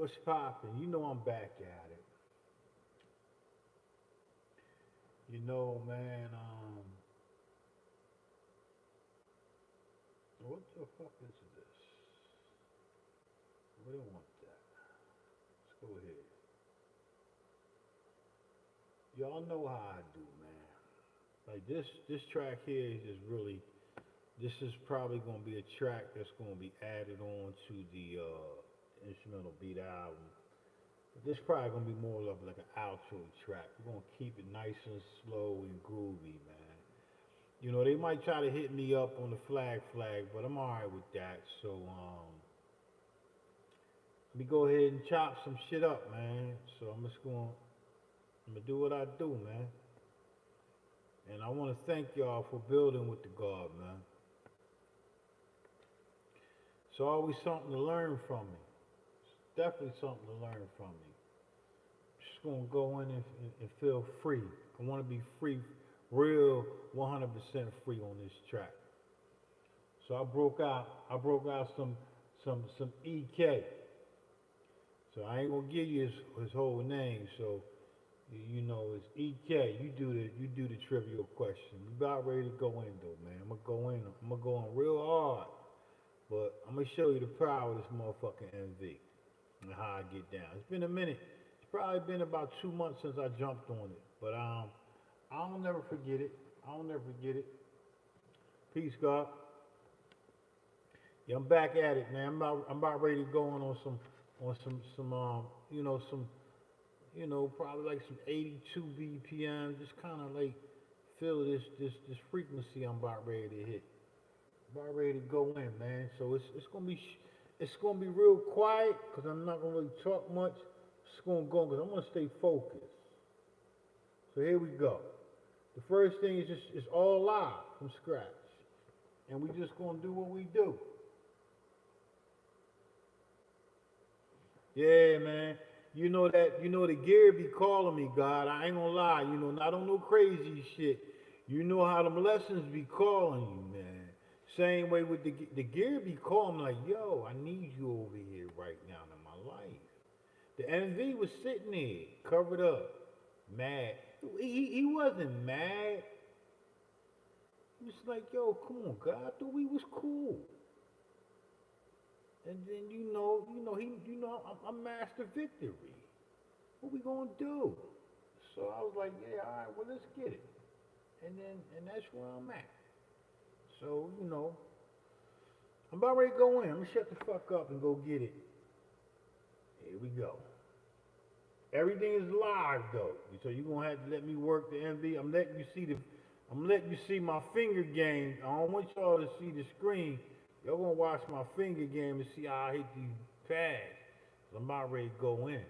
What's poppin'? You know I'm back at it. You know, man. What the fuck is this? We don't want that. Let's go ahead. Y'all know how I do, man. Like this track here is just really. This is probably gonna be a track that's gonna be added on to the instrumental beat album. But this probably gonna be more of like an outro track. We're gonna keep it nice and slow and groovy, man. You know, they might try to hit me up on the flag, but I'm alright with that. So let me go ahead and chop some shit up, man. So I'm gonna do what I do, man. And I wanna thank y'all for building with the God, man. It's always something to learn from me. It's definitely something to learn from me. Just gonna go in and feel free. I wanna be free, real 100% free on this track. So I broke out some EK. So I ain't gonna give you his whole name. So you know it's EK. You do the trivial question. You about ready to go in though, man. I'm gonna go in. I'm gonna go in real hard. But I'm gonna show you the power of this motherfucking MV and how I get down. It's been a minute. It's probably been about 2 months since I jumped on it. But I don't never forget it. I don't never forget it. Peace, God. Yeah, I'm back at it, man. I'm about ready to go on some probably like some 82 BPM, just kind of like feel this frequency I'm about ready to hit. About ready to go in, man. So it's gonna be real quiet because I'm not gonna really talk much. It's gonna go because I'm gonna stay focused. So here we go. The first thing is just it's all live from scratch, and we just gonna do what we do. Yeah, man. You know the gear be calling me, God. I ain't gonna lie. Not on no crazy shit. You know how them lessons be calling you, man. Same way with the gear be calling me like, yo, I need you over here right now in my life. The MV was sitting there, covered up, mad. He wasn't mad. He was like, yo, come on, God, I thought we was cool. And then I'm Master Victory. What we gonna do? So I was like, yeah, all right, well let's get it. And that's where I'm at. So I'm about ready to go in. I'm gonna shut the fuck up and go get it. Here we go. Everything is live though, so you're gonna have to let me work the MV. I'm letting you see my finger game. I don't want y'all to see the screen. Y'all gonna watch my finger game and see how I hit these pads. So I'm about ready to go in.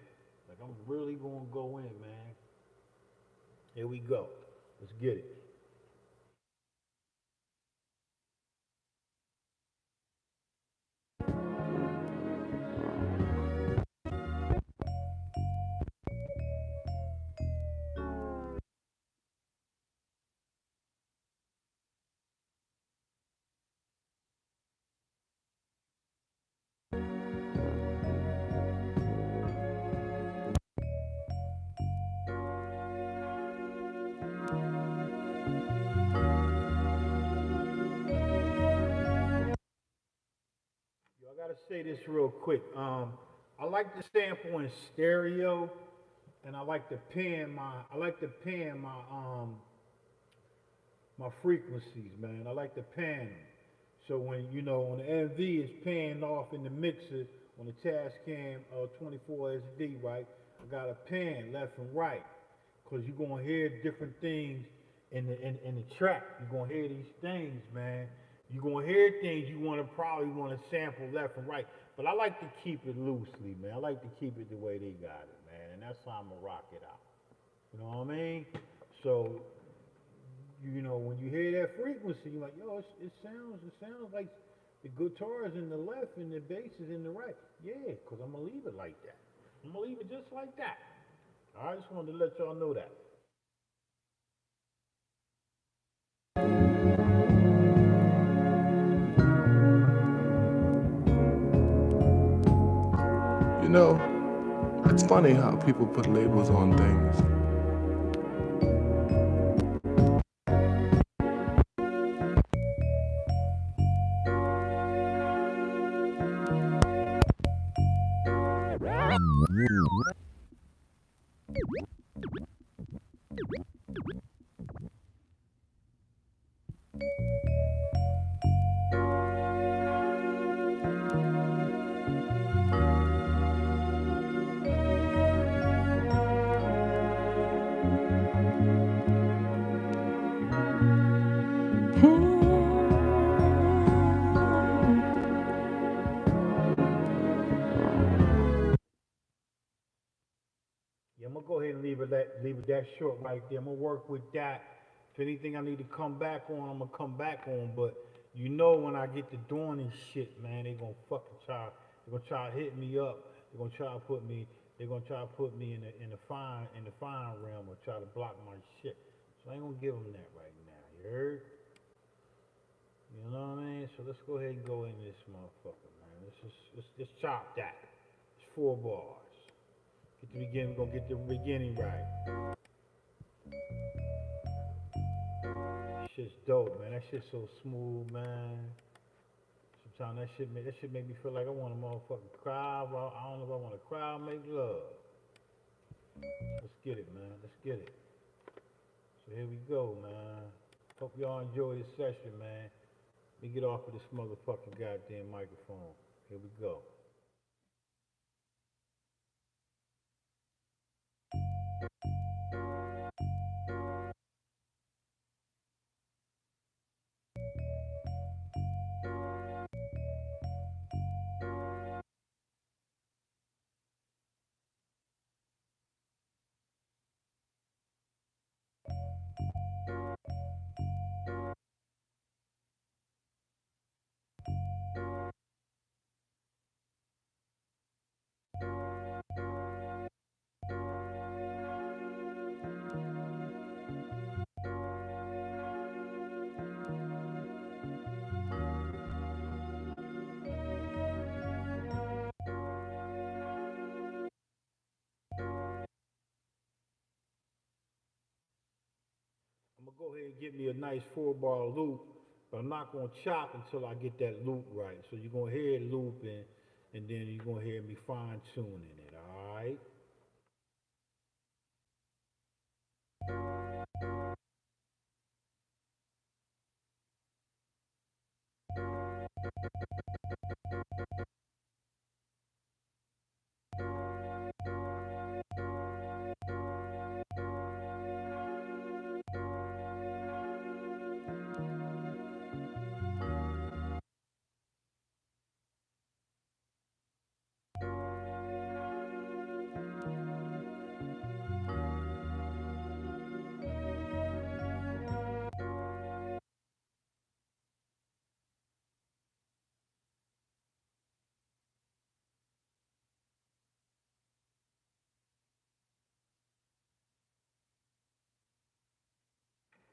Like I'm really gonna go in, man. Here we go. Let's get it. Yo, I gotta say this real quick. I like the sample in stereo, and I like to pan my frequencies, man. I like to pan them. So when on the MV it's panned off in the mixer on the Tascam 24 SD, right? I got a pan left and right, cause you're gonna hear different things in the track. You're gonna hear these things, man. You're gonna hear things you probably wanna sample left and right. But I like to keep it loosely, man. I like to keep it the way they got it, man. And that's how I'm gonna rock it out. You know what I mean? So when you hear that frequency, you're like, yo, it sounds like the guitar is in the left and the bass is in the right. Yeah, because I'm gonna leave it like that. I'm gonna leave it just like that. I just wanted to let y'all know that. You know, It's funny how people put labels on things. Yeah, I'm gonna go ahead and leave it that short right there. I'm gonna work with that. If anything I need to come back on, I'm gonna come back on. But you know when I get to doing this shit, man, they gonna fucking try. They're gonna try to hit me up. They're gonna try to put me. They're gonna try to put me in the fine realm or try to block my shit. So I ain't gonna give them that right now. You heard? You know what I mean? So let's go ahead and go into this motherfucker, man. Let's chop that. It's 4 bars. Get the beginning. We're gonna get the beginning right. Shit's dope, man. That shit's so smooth, man. Sometimes that shit make me feel like I want to motherfucking cry. Well, I don't know if I want to cry or make love. Let's get it, man. Let's get it. So here we go, man. Hope y'all enjoy this session, man. Let me get off of this motherfucking goddamn microphone. Here we go. I'm gonna go ahead and get me a nice 4 bar loop, but I'm not gonna chop until I get that loop right. So you're gonna hear it looping, and then you're gonna hear me fine tuning it. All right.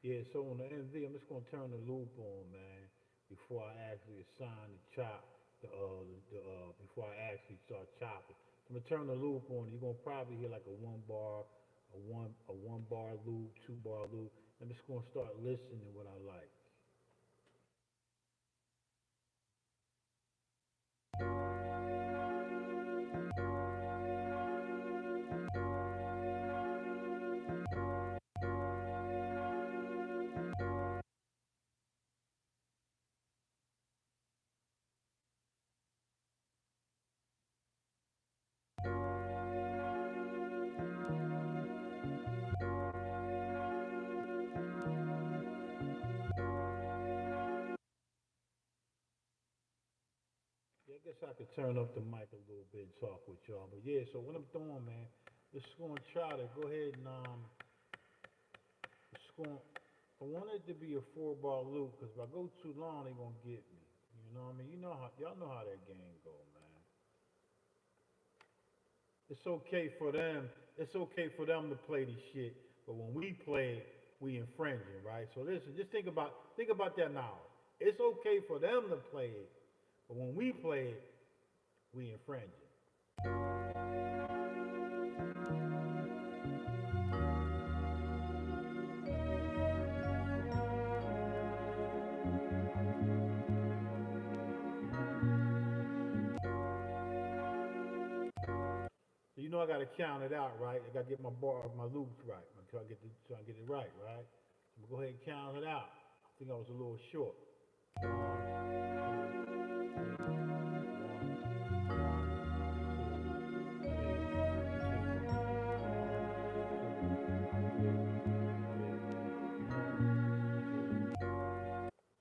Yeah, so on the MV, I'm just gonna turn the loop on, man, before I actually assign the chop, before I actually start chopping. I'm gonna turn the loop on. You're gonna probably hear like a 1 bar, a 1 bar loop, 2 bar loop. I'm just gonna start listening to what I like. Yeah, I guess I could turn up the mic a little bit and talk with y'all. But yeah, so what I'm doing, man, just gonna try to go ahead and just gonna. I want it to be a 4 bar loop because if I go too long, they gonna get me. You know what I mean? Y'all know how that game go, man. It's okay for them. It's okay for them to play the shit, but when we play it, we infringing, right? So listen, just think about that now. It's okay for them to play it, but when we play it, we infringing. know I gotta count it out, right? I gotta get my loops right. Until I get it right, right? So I'm gonna go ahead and count it out. I think I was a little short. So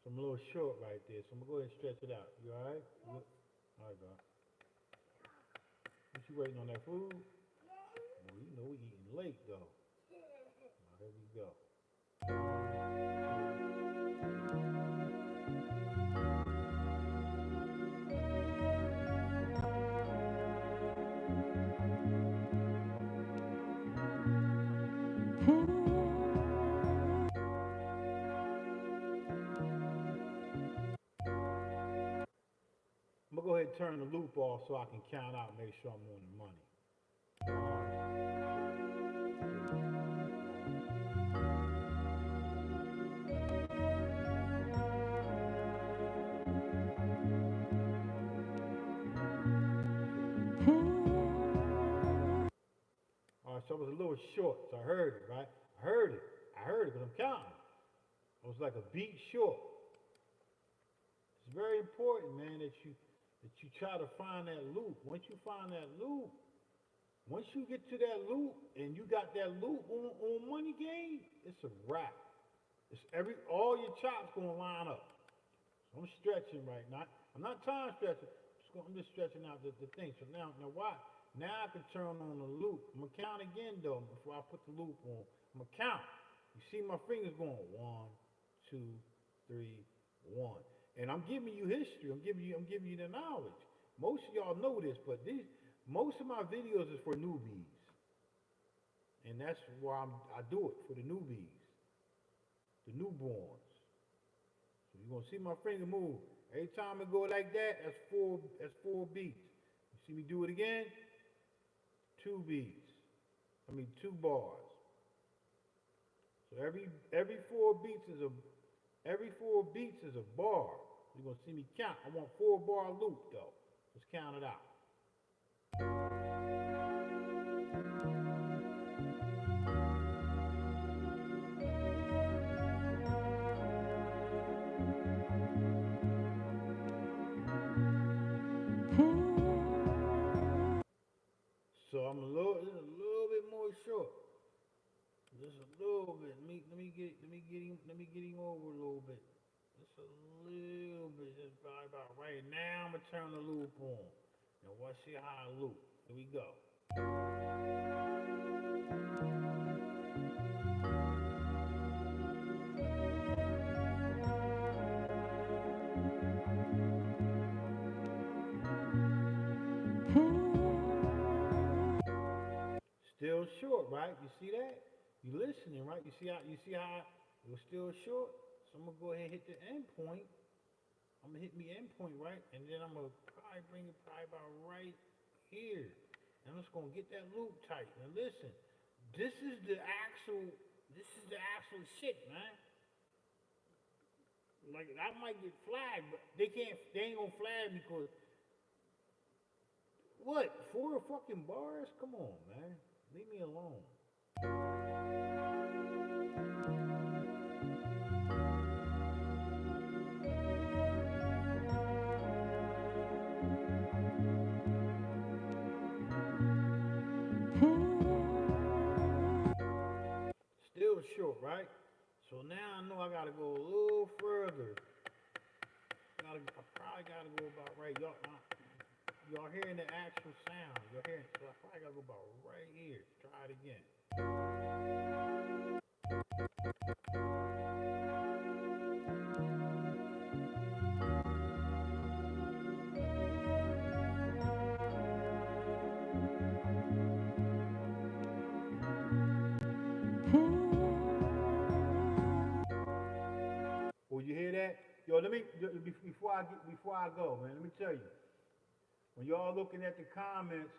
I'm a little short right there, so I'm gonna go ahead and stretch it out. You alright? All right, bro. What you waiting on that food? Well, you know we eating late though. There we go. I'm gonna go ahead and turn the loop off so I can count out and make sure I'm on the money. All right, so I was a little short, so I heard it, right? I heard it because I'm counting. I was like a beat short. It's very important, man, that you try to find that loop. Once you find that loop, once you get to that loop and you got that loop on money game, it's a wrap. It's all your chops gonna line up. So I'm stretching right now. I'm not time stretching. I'm just stretching out the thing. So now why? Now I can turn on the loop. I'm gonna count again though before I put the loop on. I'm gonna count. You see my fingers going 1, 2, 3, 1. And I'm giving you history. I'm giving you the knowledge. Most of y'all know this, but most of my videos is for newbies. And that's why I do it, for the newbies, the newborns. So you're gonna see my finger move. Every time I go like that, that's four beats. You see me do it again? 2 beats. 2 bars. So every 4 beats is a bar. You're gonna see me count. I want 4-bar loop though. Let's count it out. So I'm a little bit more short. Just a little bit. Let me get him over a little bit. Just a little bit. Just probably about right now. I'm gonna turn the loop on. Now watch see how I loop. Here we go. Still short, right? You see that? You listening, right? You see how it was still short? So I'm gonna go ahead and hit the end point. I'm gonna hit me end point, right? And then I'm gonna probably bring it about right here. And I'm just gonna get that loop tight. Now listen, this is the actual shit, man. Like I might get flagged, but they ain't gonna flag me because what? 4 fucking bars? Come on, man. Leave me alone. Still short, right? So now I know I gotta go a little further. I probably gotta go about right. Y'all hearing the actual sound. Y'all hearing, so I probably gotta go about right here. Try it again. Well, you hear that? Yo, before I go, man, let me tell you. When y'all looking at the comments,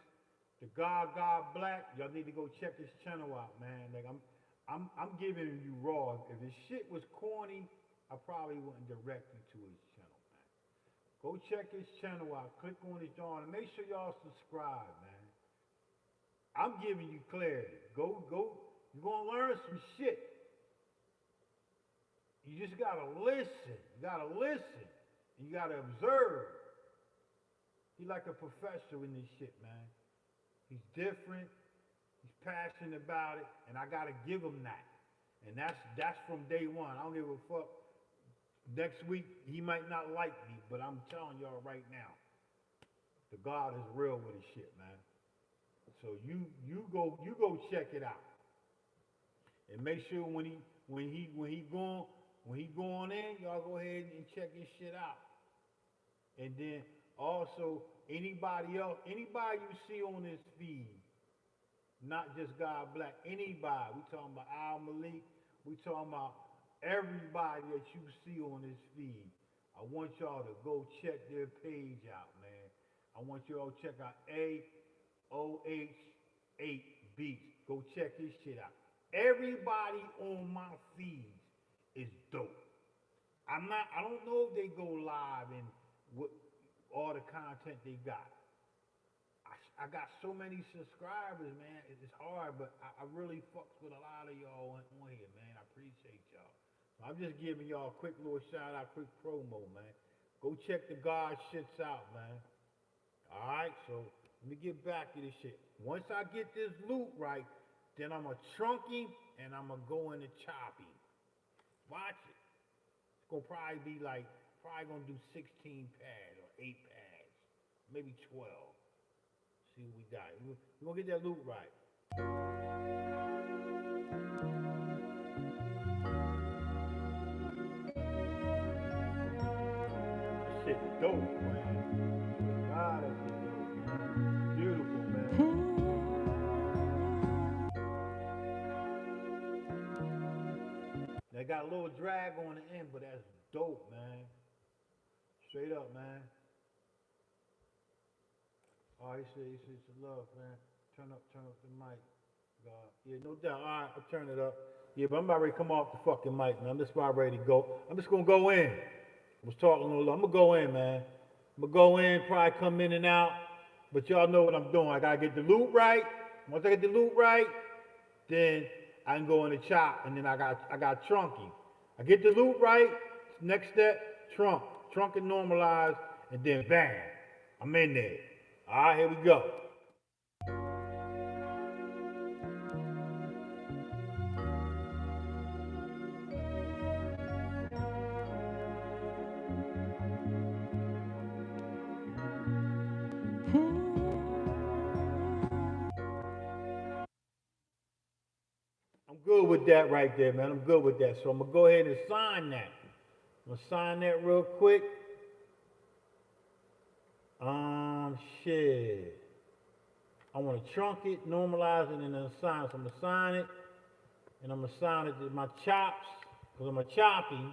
the God Black, y'all need to go check this channel out, man. Like I'm giving you raw. If this shit was corny, I probably wouldn't direct you to his channel, man. Go check his channel out. Click on his joint and make sure y'all subscribe, man. I'm giving you clarity. Go. You're gonna learn some shit. You just gotta listen. You gotta listen. You gotta observe. He's like a professor in this shit, man. He's different. He's passionate about it, and I gotta give him that. And that's from day one. I don't give a fuck. Next week he might not like me, but I'm telling y'all right now, the God is real with his shit, man. So you go check it out, and make sure when he going in, y'all go ahead and check his shit out. And then also anybody else, anybody you see on this feed, not just God Black, anybody. We talking about Al Malik. We talking about everybody that you see on this feed. I want y'all to go check their page out, man. I want y'all to check out AOH8 Beats. Go check this shit out. Everybody on my feeds is dope. I don't know if they go live and what all the content they got. I got so many subscribers, man. It's hard, but I really fucks with a lot of y'all on here, man. I appreciate y'all. So I'm just giving y'all a quick little shout out, quick promo, man. Go check the God shits out, man. All right, so let me get back to this shit. Once I get this loop right, then I'm going to trunk him and I'm going to go into chopping. Watch it. It's going to probably be like, going to do 16 pads or 8 pads, maybe 12. See what we got. We're going to get that loop right. That shit dope, man. God, that shit dope, man. Beautiful, man. They got a little drag on the end, but that's dope, man. Straight up, man. Oh, he said it's love, man. Turn up the mic. God. Yeah, no doubt. All right, I'll turn it up. Yeah, but I'm about ready to come off the fucking mic, man. I'm just about ready to go. I'm just gonna go in. I was talking a little. I'm gonna go in, man. I'm gonna go in, probably come in and out. But y'all know what I'm doing. I gotta get the loop right. Once I get the loop right, then I can go in the chop, and then I got trunking. I get the loop right. Next step, trunk and normalize, and then bang, I'm in there. All right, here we go. I'm good with that right there, man. I'm good with that. So I'm gonna go ahead and sign that. I'm gonna sign that real quick. Shit. I want to trunk it, normalize it, and then sign it. So I'm gonna sign it, and I'm gonna sign it to my chops, because I'm a chopping.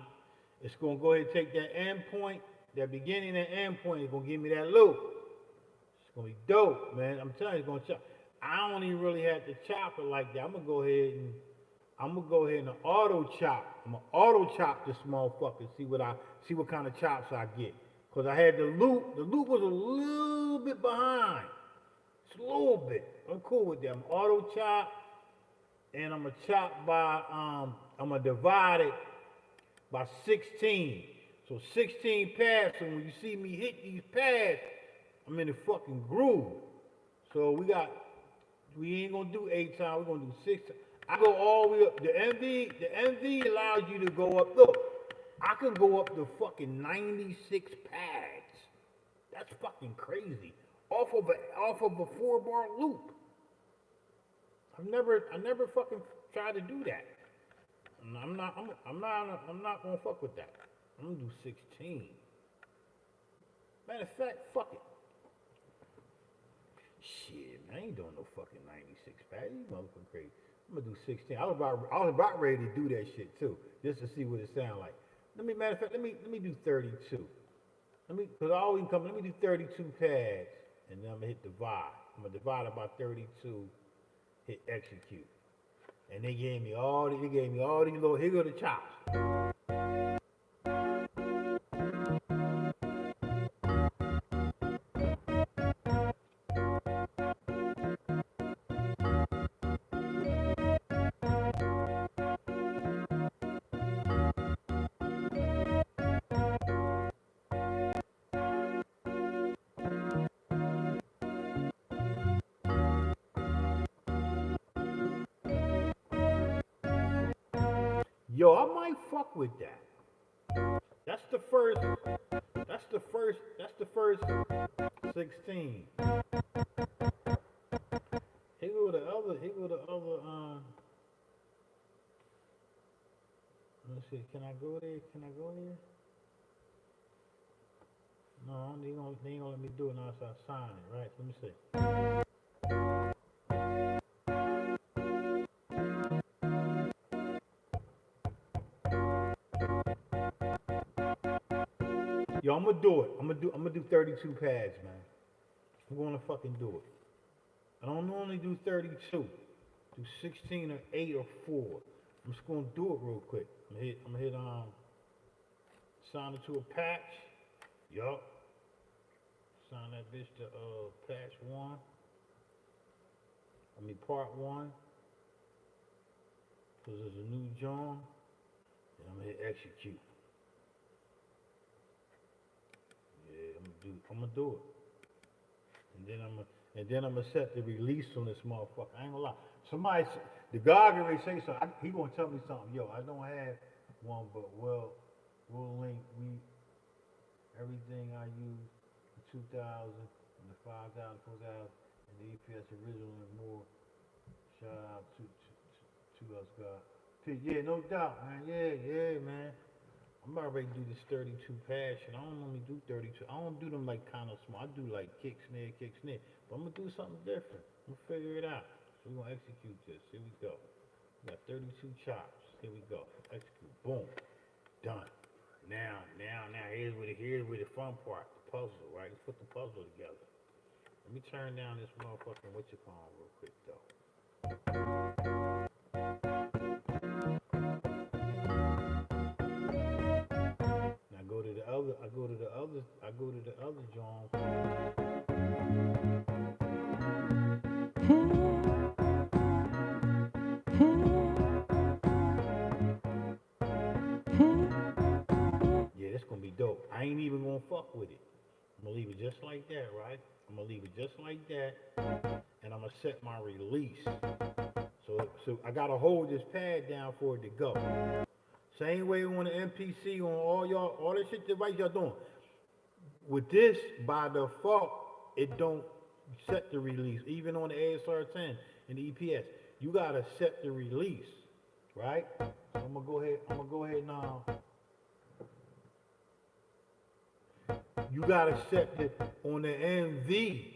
It's gonna go ahead and take that end point, that beginning and end point. It's gonna give me that loop. It's gonna be dope, man. I'm telling you, it's gonna chop. I don't even really have to chop it like that. I'm gonna go ahead and auto chop. I'm gonna auto chop this motherfucker. See what kind of chops I get. Cause I had the loop. The loop was a little bit behind. It's a little bit. I'm cool with that. I'm auto chop, and I'm gonna chop by I'm gonna divide it by 16. So 16 pads. So when you see me hit these pads, I'm in the fucking groove. So we ain't gonna do 8 times, we're gonna do 6 times. I go all the way up. The MV allows you to go up. Look, I can go up to fucking 96 pads. That's fucking crazy. Off of a 4-bar loop. I never fucking tried to do that. I'm not gonna fuck with that. I'm gonna do 16. Matter of fact, fuck it. Shit, man, I ain't doing no fucking 96 pads. You motherfucking crazy. I'm gonna do 16. I was about ready to do that shit too, just to see what it sound like. Matter of fact, let me do 32. Let me do 32 pads, and then I'm gonna hit divide. I'm gonna divide it by 32, hit execute. And they gave me all these little, here go the chops. Yo, I might fuck with that. That's the first. That's the first 16. Here go the other. Here go the other. Let me see. Can I go there? Can I go there? No, they ain't gonna let me do it unless I sign it, right? Let me see. Yo, I'm gonna do it. I'm gonna do 32 pads, man. I'm gonna fucking do it. I don't normally do 32. Do 16 or 8 or 4. I'm just gonna do it real quick. I'm gonna hit sign it to a patch. Yup. Sign that bitch to patch 1. I mean part 1. Cause there's a new John. And I'm gonna hit execute. Yeah, I'm gonna do it. And then I'm gonna set the release on this motherfucker. I ain't gonna lie. The guy already say something. He gonna tell me something. Yo, I don't have one, but we'll link everything I use, the 2000 and the 5000, 4000, and the EPS original and more. Shout out to us, God. Yeah, no doubt, man. Yeah, man. I'm about ready to do this 32 pass shit. I don't normally do 32. I don't do them like kind of small. I do like kick, snare. But I'm gonna do something different. I'm gonna figure it out. So we're gonna execute this. Here we go. We got 32 chops. Here we go. Execute. Boom. Done. Now, here's where the fun part, the puzzle, right? Let's put the puzzle together. Let me turn down this motherfucking real quick though. Now I go to the other John. Yeah, that's gonna be dope. I ain't even gonna fuck with it. I'm gonna leave it just like that, right? I'm gonna leave it just like that, and I'm gonna set my release. So I gotta hold this pad down for it to go. Same way on the MPC, on all this shit device y'all doing. With this, by default, it don't set the release. Even on the ASR 10 and the EPS, you gotta set the release, right? So I'm gonna go ahead now. You gotta set it on the MV.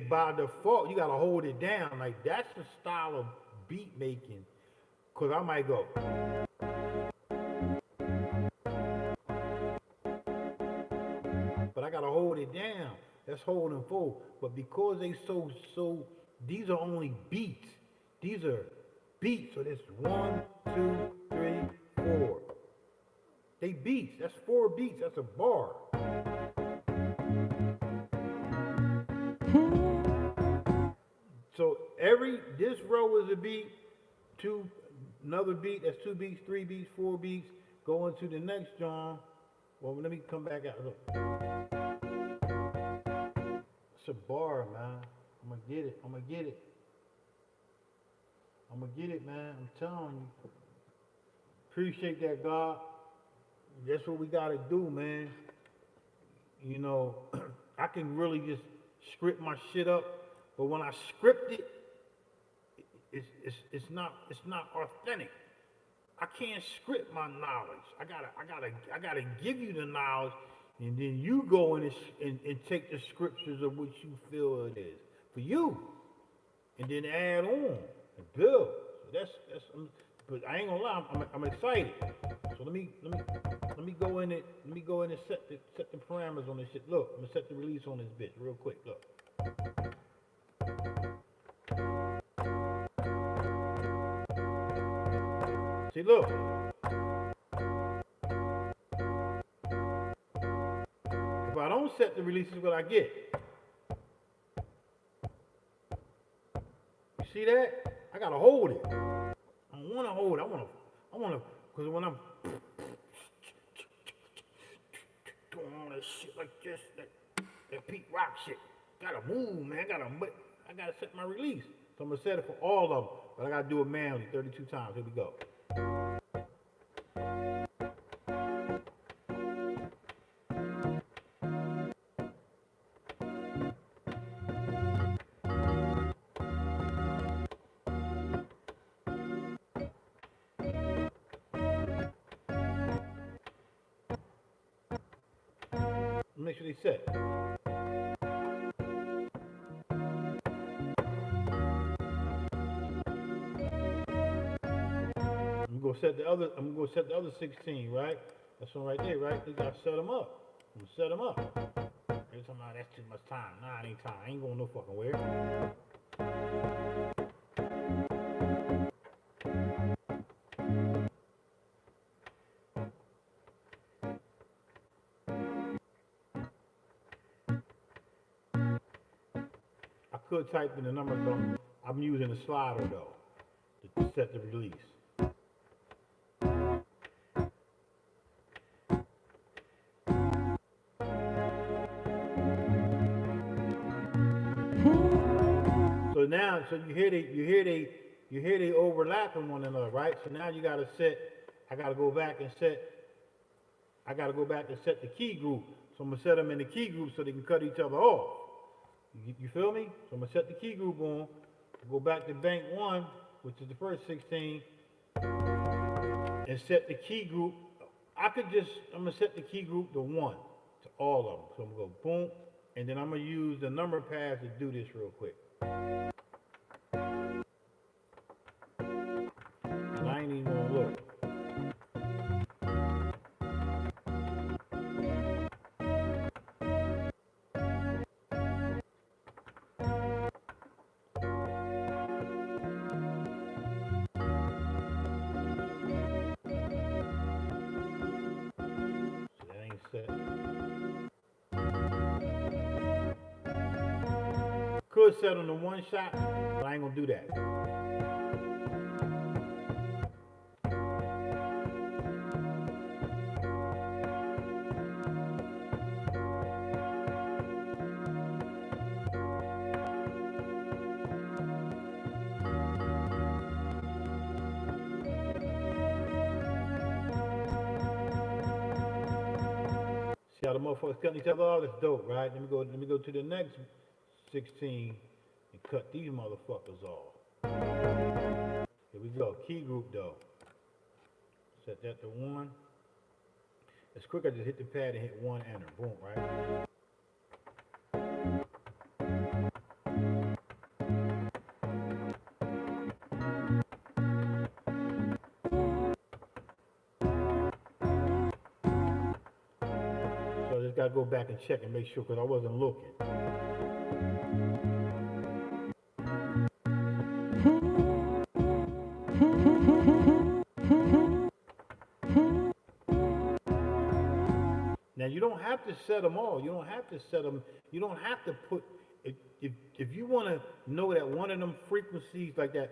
By default, you gotta hold it down. Like that's the style of beat making. Cause I might go. But I gotta hold it down. That's holding full. But because they so these are only beats. These are beats. So there's 1, 2, 3, 4. They beats. That's 4 beats. That's a bar. So this row is a beat, another beat, that's 2 beats, 3 beats, 4 beats, going to the next John. Well, let me come back out. Look. It's a bar, man. I'm gonna get it, man. I'm telling you. Appreciate that, God. That's what we gotta do, man. You know, I can really just script my shit up, but when I script it, it's not authentic. I can't script my knowledge. I gotta give you the knowledge, and then you go in and take the scriptures of what you feel it is for you, and then add on and build. So that's. But I ain't gonna lie, I'm excited. So let me go in it. Let me go in and set the parameters on this shit. Look, I'm gonna set the release on this bitch real quick. Look. See, look. If I don't set the release, this is what I get. You see that? I gotta hold it. I don't wanna hold it. I wanna, because when I'm doing all that shit like this, that Pete Rock shit, gotta move, man. I gotta set my release. So I'm gonna set it for all of them, but I gotta do it manually 32 times. Here we go. Make sure they set. I'm gonna go set the other 16, right? That's one right there, right? You gotta set them up. I'm gonna set them up. Every time that's too much time. Nah, it ain't time. I ain't going no fucking where. I could type in the numbers, but I'm using a slider though to set the release. So now, you hear they overlapping one another, right? So now you gotta set. I gotta go back and set the key group. So I'm gonna set them in the key group so they can cut each other off. You feel me? So I'm gonna set the key group on. Go back to bank 1, which is the first 16, and set the key group. I'm gonna set the key group to 1 to all of them. So I'm gonna go boom, and then I'm gonna use the number pads to do this real quick. And I ain't even gonna look. Set. Could set on the one shot, but I ain't gonna do that. See how the motherfuckers cutting each other off? That's dope, right? Let me go to the next 16 and cut these motherfuckers off. Here we go. Key group though. Set that to 1. It's quick. I just hit the pad and hit 1 enter. Boom, right? So I just gotta go back and check and make sure because I wasn't looking. Now you don't have to set them all. You don't have to set them. You don't have to put. If you want to know that one of them frequencies like that.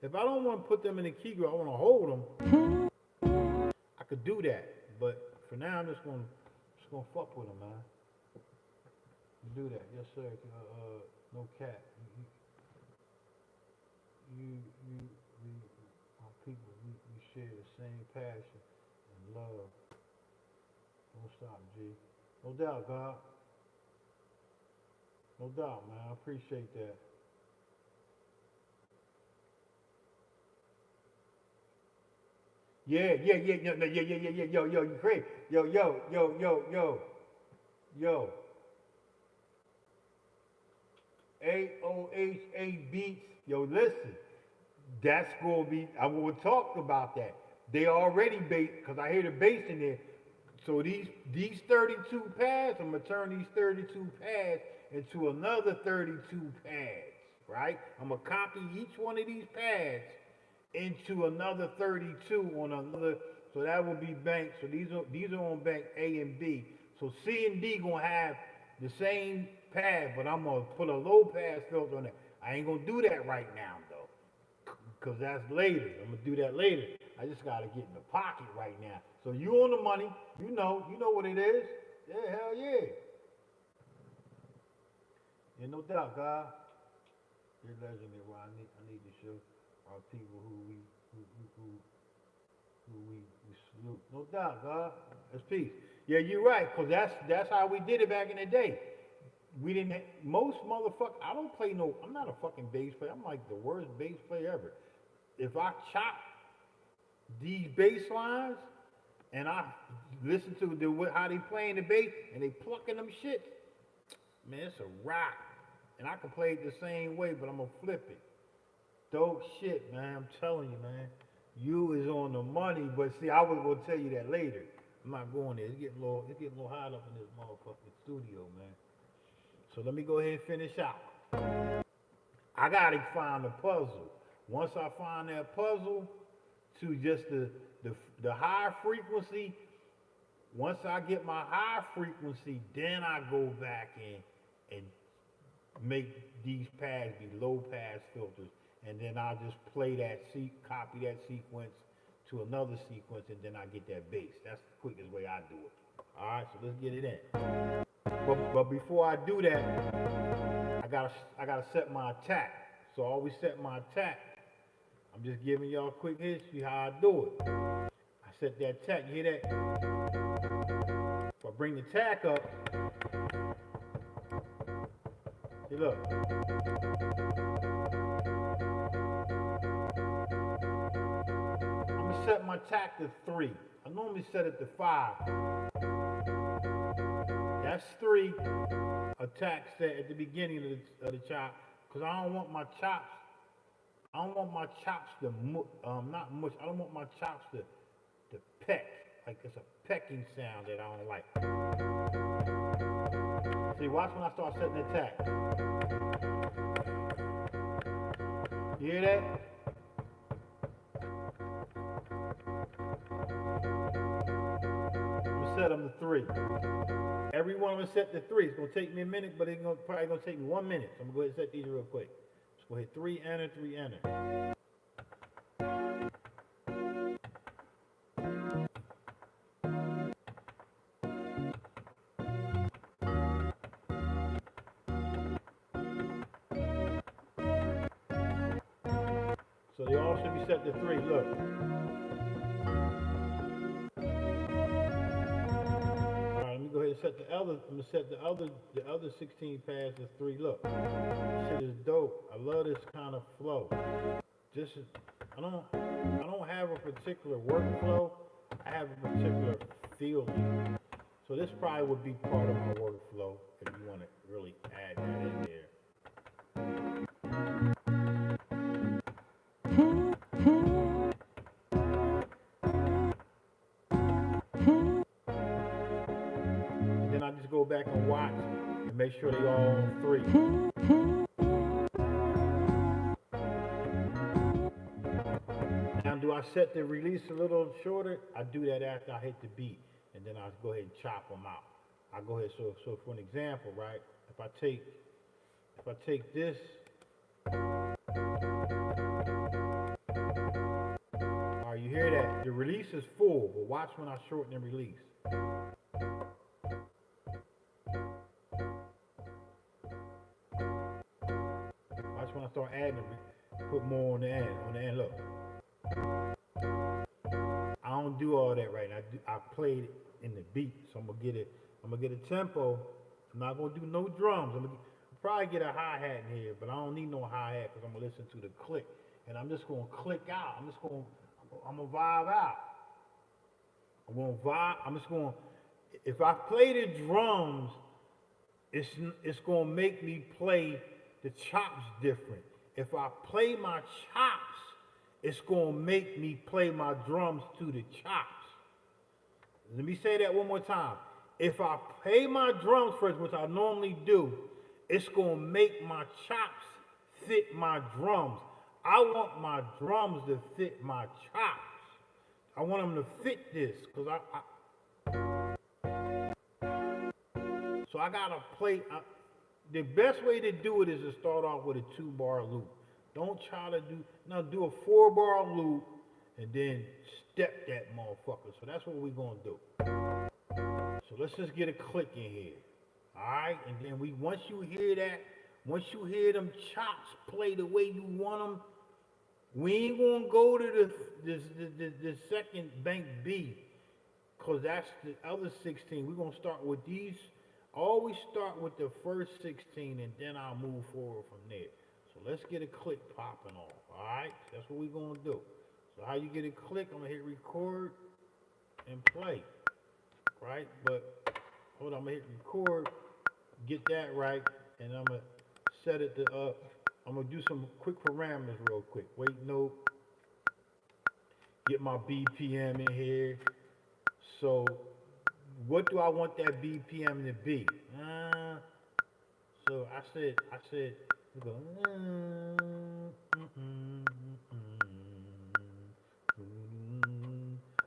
If I don't want to put them in the key group, I want to hold them. I could do that, but for now I'm just gonna fuck with them, man. Do that, yes sir. No cap. We, our people, we share the same passion and love. Don't stop, G. No doubt, God. No doubt, man. I appreciate that. Yeah, yo, you crazy. Yo. AOHA beats. Yo, listen. That's gonna be. I will talk about that. They already bass because I hear the bass in there. So these 32 pads, I'm gonna turn these 32 pads into another 32 pads, right? I'm gonna copy each one of these pads into another 32 on another. So that will be bank. So these are on bank A and B. So C and D gonna have the same pad, but I'm gonna put a low pass filter on it. I ain't gonna do that right now though, cause that's later. I'm gonna do that later. I just gotta get in the pocket right now. So you on the money, you know what it is. Yeah, hell yeah. Yeah, no doubt, God. You're legendary. Well, I need to show our people who we salute. No doubt, God. That's peace. Yeah, you're right, cause that's how we did it back in the day. We didn't. Most motherfuckers. I don't play no. I'm not a fucking bass player. I'm like the worst bass player ever. If I chop these bass lines and I listen to how they playing the bass and they plucking them shit, man, it's a rock. And I can play it the same way, but I'm gonna flip it. Dope shit, man. I'm telling you, man. You is on the money, but see, I was gonna tell you that later. I'm not going there. It's getting a little hot up in this motherfucking studio, man. So let me go ahead and finish out. I gotta find the puzzle. Once I find that puzzle to just the high frequency, once I get my high frequency, then I go back and make these pads be low pass filters, and then I'll just play that copy that sequence to another sequence, and then I get that bass. That's the quickest way I do it. All right, so let's get it in. But before I do that, I gotta set my attack. So I always set my attack. I'm just giving y'all a quick history how I do it. I set that attack. You hear that? If I bring the attack up, see, look. I'm gonna set my attack to 3. I normally set it to 5. That's 3 attacks set at the beginning of the chop, because I don't want my chops. I don't want my chops to not mush. I don't want my chops to peck. Like it's a pecking sound that I don't like. See, watch when I start setting the attack. You hear that? I'm gonna set them to 3. Every one of them set to 3. It's gonna take me a minute, but it's probably gonna take me 1 minute. So I'm gonna go ahead and set these real quick. Let's go ahead, 3 enter, 3 enter. So they all should be set to 3. Look. Alright, let me go ahead and set the other. I'm gonna set the other 16 pads to 3. Look. This shit is dope. I love this kind of flow. I don't have a particular workflow. I have a particular feeling. So this probably would be part of my workflow if you want to really add that in there. I just go back and watch and make sure they all on 3. Now, do I set the release a little shorter? I do that after I hit the beat, and then I go ahead and chop them out. I go ahead. So for an example, right? If I take this. All right, you hear that? The release is full, but watch when I shorten the release. When I start adding it, put more on the end. Look, I don't do all that right now. I played it in the beat, so I'm gonna get a tempo. I'm not gonna do no drums. I'll probably get a hi-hat in here, but I don't need no hi-hat because I'm gonna listen to the click, and I'm just gonna click out. I'm gonna vibe out. If I play the drums, it's gonna make me play the chops different. If I play my chops, it's gonna make me play my drums to the chops. Let me say that one more time. If I play my drums first, which I normally do, it's gonna make my chops fit my drums. I want my drums to fit my chops. I want them to fit this, because so I gotta play. The best way to do it is to start off with a 2-bar loop. Don't try to do a 4-bar loop and then step that motherfucker. So that's what we're gonna do. So let's just get a click in here. Alright, and then once you hear that, Once you hear them chops play the way you want them, we ain't gonna go to the second bank B, cause that's the other 16. We're gonna start with these. Always start with the first 16, and then I'll move forward from there. So let's get a click popping off. All right, that's what we're gonna do. So how you get a click? I'm gonna hit record and play. Right, but hold on, I'm gonna hit record, get that right, and I'm gonna set it to I'm gonna do some quick parameters real quick. Wait, no, get my BPM in here. So what do I want that BPM to be? So I said, we go.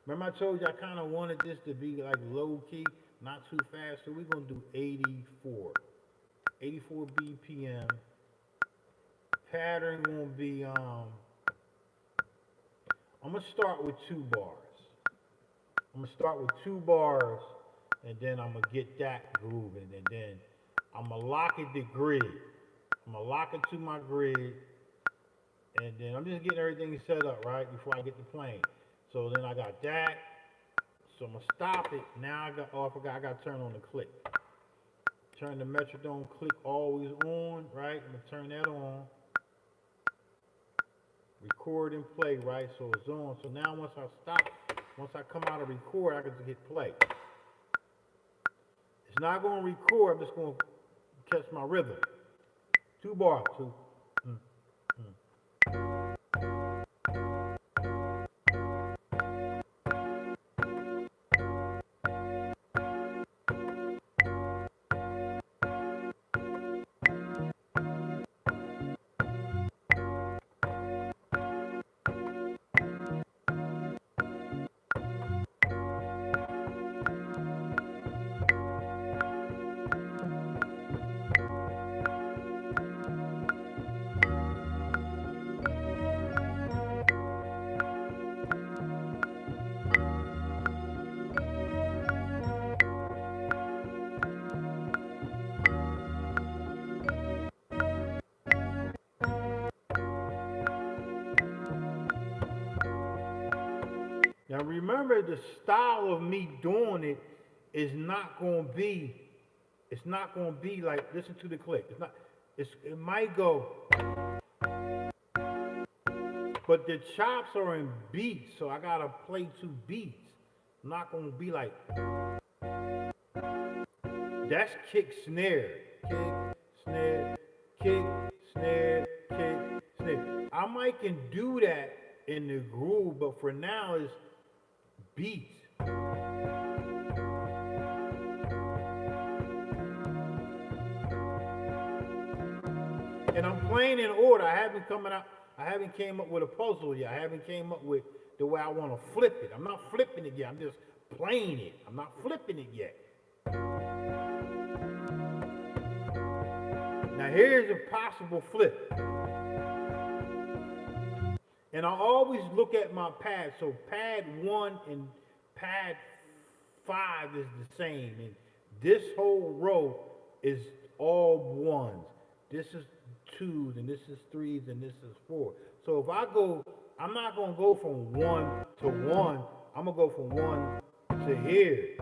Remember I told you I kind of wanted this to be like low key, not too fast. So we're gonna do 84 BPM. Pattern gonna be I'm gonna start with 2 bars. I'm gonna start with 2 bars, and then I'm gonna get that grooving, and then I'm gonna lock it to grid. I'm gonna lock it to my grid, and then I'm just getting everything set up right before I get to playing. So then I got that. So I'm gonna stop it. Now I forgot I gotta turn on the click. Turn the metronome click always on, right? I'm gonna turn that on. Record and play, right? So it's on. So now once I stop, once I come out of record, I can just hit play. It's not gonna record, I'm just gonna catch my rhythm. 2 bars, 2. Now remember, the style of me doing it is not gonna be, it's not gonna be like, listen to the click. It's not, it might go, but the chops are in beats, so I gotta play 2 beats. I'm not gonna be like, that's kick snare, kick snare, kick snare, kick snare. I might can do that in the groove, but for now it's beats. And I'm playing in order. I haven't came up with a puzzle yet. I haven't came up with the way I want to flip it. I'm not flipping it yet. I'm just playing it. I'm not flipping it yet. Now here's a possible flip. And I always look at my pad. So pad 1 and pad 5 is the same. And this whole row is all 1s. This is 2s, and this is 3s, and this is 4. So if I go, I'm not going to go from 1 to 1. I'm going to go from 1 to here.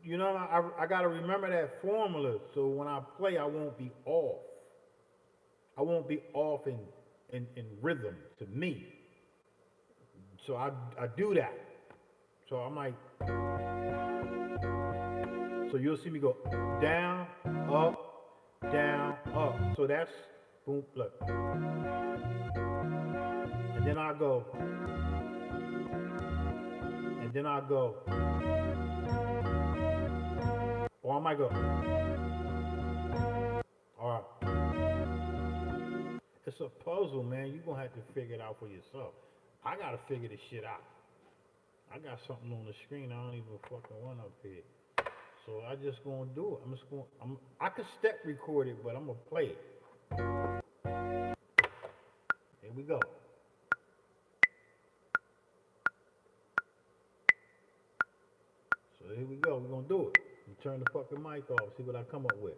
You know, I got to remember that formula, so when I play, I won't be off. I won't be off in rhythm to me. So I do that. So I'm like, so you'll see me go down, up, down, up. So that's boom, look. And then I go, and then I go. Or I might go, all right. It's a puzzle, man. You're going to have to figure it out for yourself. I got to figure this shit out. I got something on the screen I don't even fucking want up here. So I just going to do it. I could step record it, but I'm going to play it. Here we go. turn the fucking mic off, see what I come up with.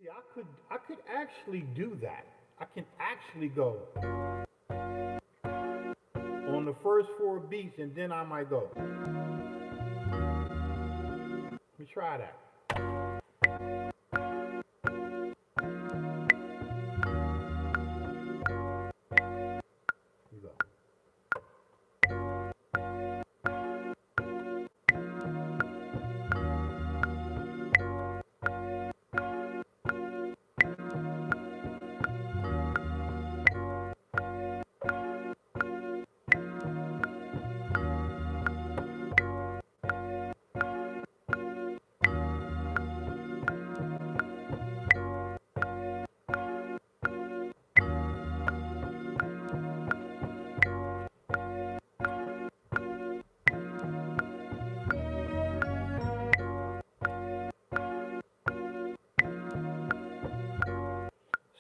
See, I could actually do that. I can actually go on the first 4 beats and then I might go. Let me try that. Here we go.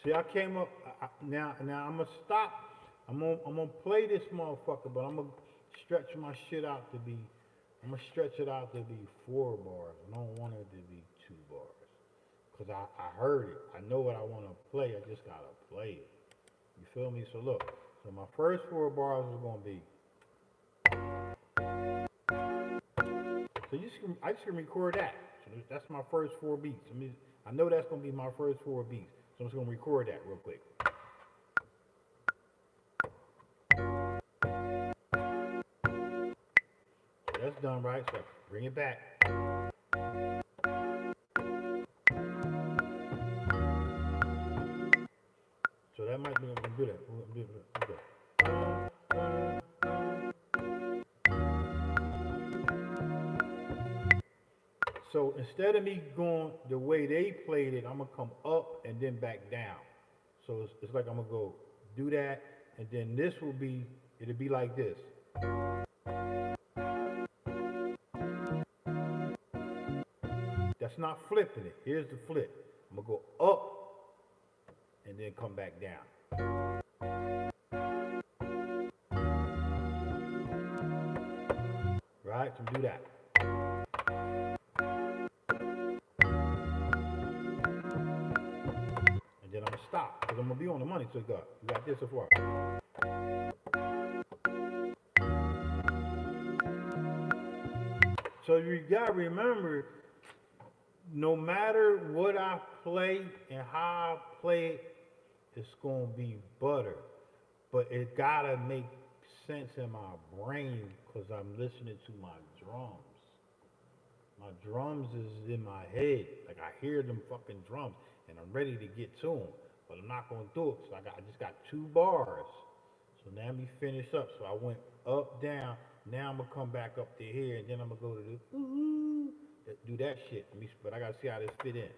See, I came up now. I'm gonna stop. I'm gonna play this motherfucker, but I'm gonna stretch my shit out to be. I'm gonna stretch it out to be 4 bars. I don't want it to be 2 bars, cause I heard it. I know what I want to play. I just gotta play it. You feel me? So look. So my first 4 bars is gonna be. So I just can record that. So that's my first 4 beats. I know that's gonna be my first 4 beats. So I'm just gonna record that real quick. So that's done, right? So bring it back. So that might be I'm gonna do that. So instead of me going the way they played it, I'm gonna come up and then back down. So it's like I'm gonna go do that, and then this will be, it'll be like this. That's not flipping it. Here's the flip. I'm gonna go up and then come back down. Right? So do that. And then I'm gonna stop, because I'm gonna be on the money. So you got this so far. So you gotta remember, no matter what I play and how I play it, it's gonna be butter. But it gotta make sense in my brain, because I'm listening to my drums. My drums is in my head. Like, I hear them fucking drums and I'm ready to get to them. But I'm not gonna do it, so I just got 2 bars. So now let me finish up. So I went up, down. Now I'm gonna come back up to here, and then I'm gonna go to the ooh, do that shit. But I gotta see how this fit in.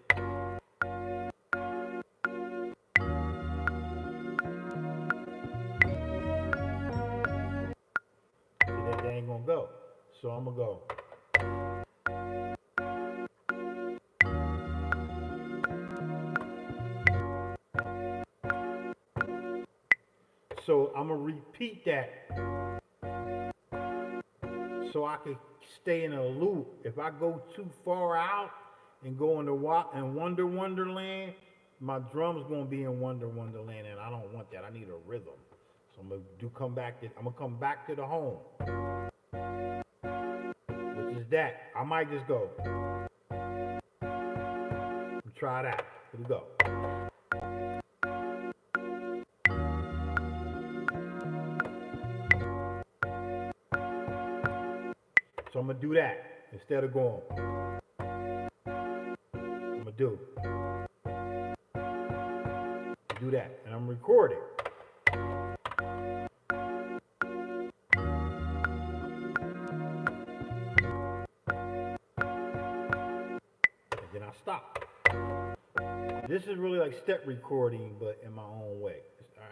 See, that ain't gonna go. So I'm gonna go. So I'm gonna repeat that so I can stay in a loop. If I go too far out and go into Wonder Wonderland, my drum's gonna be in Wonder Wonderland, and I don't want that. I need a rhythm. So I'm gonna come back to the home, which is that. I might just go. Try that. Here we go. So I'm gonna do that instead of going. I'm gonna do that, and I'm recording. stop. This is really like step recording, but in my own way.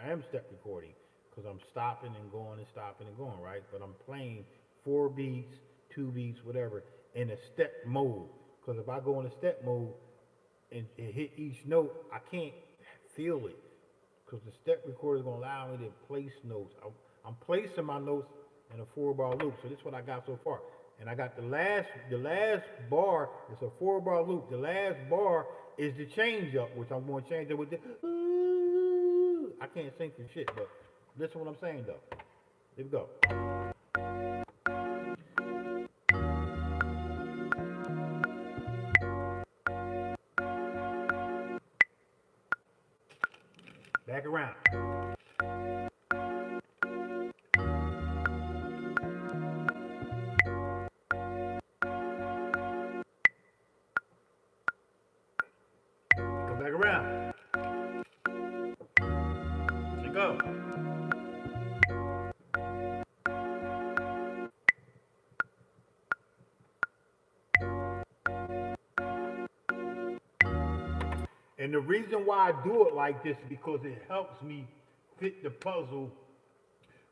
I am step recording because I'm stopping and going and stopping and going, right? But I'm playing 4 beats, 2 beats, whatever, in a step mode. Because if I go in a step mode and hit each note, I can't feel it. Because the step recorder is going to allow me to place notes. I'm placing my notes in a 4-bar loop. So this is what I got so far. And I got the last bar is a 4-bar loop. The last bar is the change up, which I'm going to change up with the I can't sing for shit, but listen to what I'm saying though. Here we go. Back around. Come back around. Here we go. And the reason why I do it like this is because it helps me fit the puzzle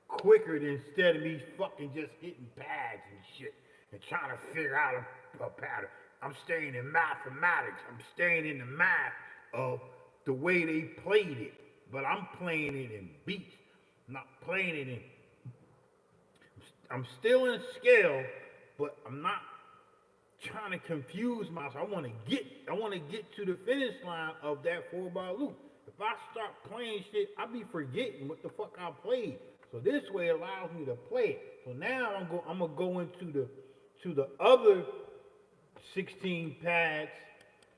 quicker than instead of me fucking just hitting pads and shit and trying to figure out a pattern. I'm staying in mathematics. I'm staying in the math of the way they played it. But I'm playing it in beats, not playing it in. I'm still in scale, but I'm not trying to confuse myself. I want to get to the finish line of that 4-bar loop. If I start playing shit, I'll be forgetting what the fuck I played. So this way it allows me to play it. So now I'm gonna go into the other 16 pads,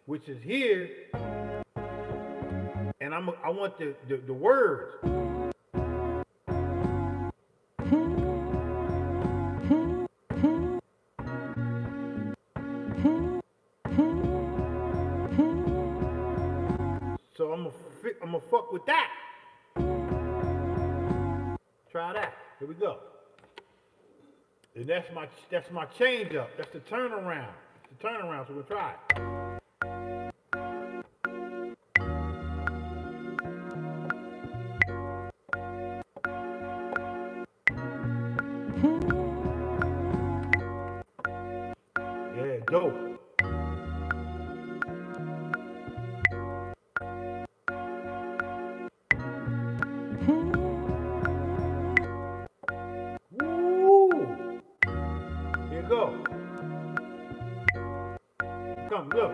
which is here, and I want the words. So I'm gonna fuck with that. Try that. Here we go. And that's my change up. That's the turnaround. It's the turnaround. So we'll try it. Yeah, dope. Go. Come, look.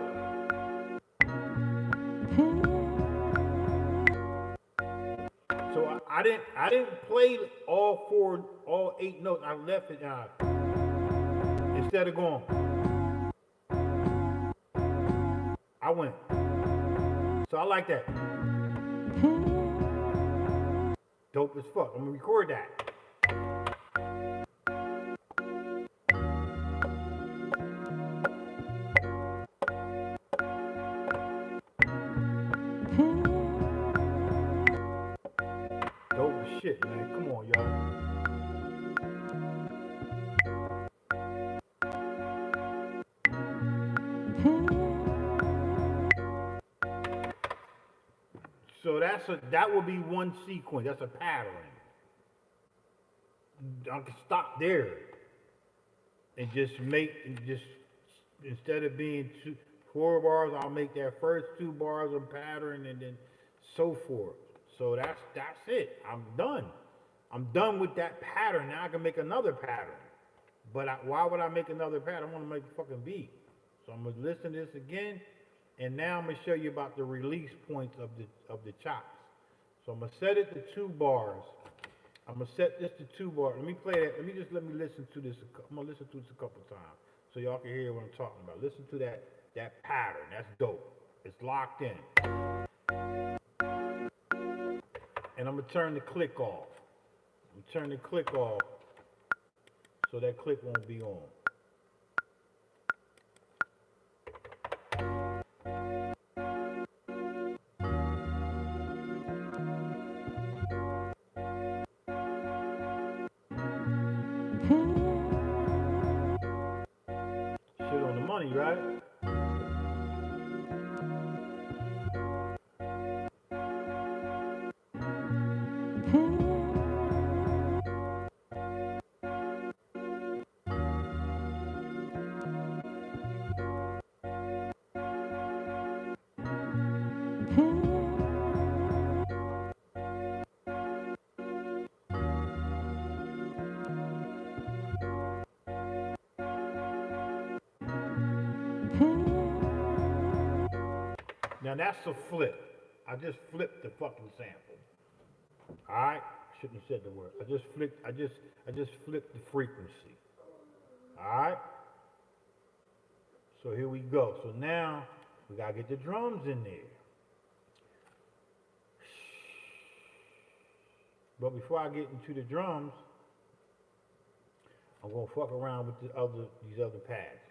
So I didn't play all 8 notes. I left it out instead of going. I went. So I like that. Dope as fuck. I'm gonna record that. Shit, man. Come on, y'all. So that will be one sequence. That's a pattern. I can stop there and just instead of being 4 bars, I'll make that first 2 bars a pattern and then so forth. So that's it. I'm done. I'm done with that pattern. Now I can make another pattern. But why would I make another pattern? I want to make a fucking beat. So I'm gonna listen to this again, and now I'm gonna show you about the release points of the chops. So I'm gonna set it to 2 bars. I'm gonna set this to 2 bars. Let me play that. Let me listen to this. I'm gonna listen to this a couple times so y'all can hear what I'm talking about. Listen to that pattern. That's dope. It's locked in. And I'm gonna turn the click off. Turn the click off so that click won't be on. Shit on the money, right? Now that's a flip. I just flipped the fucking sample. Alright? Shouldn't have said the word. I just flipped the frequency. Alright? So here we go. So now we gotta get the drums in there. But before I get into the drums, I'm gonna fuck around with these other pads.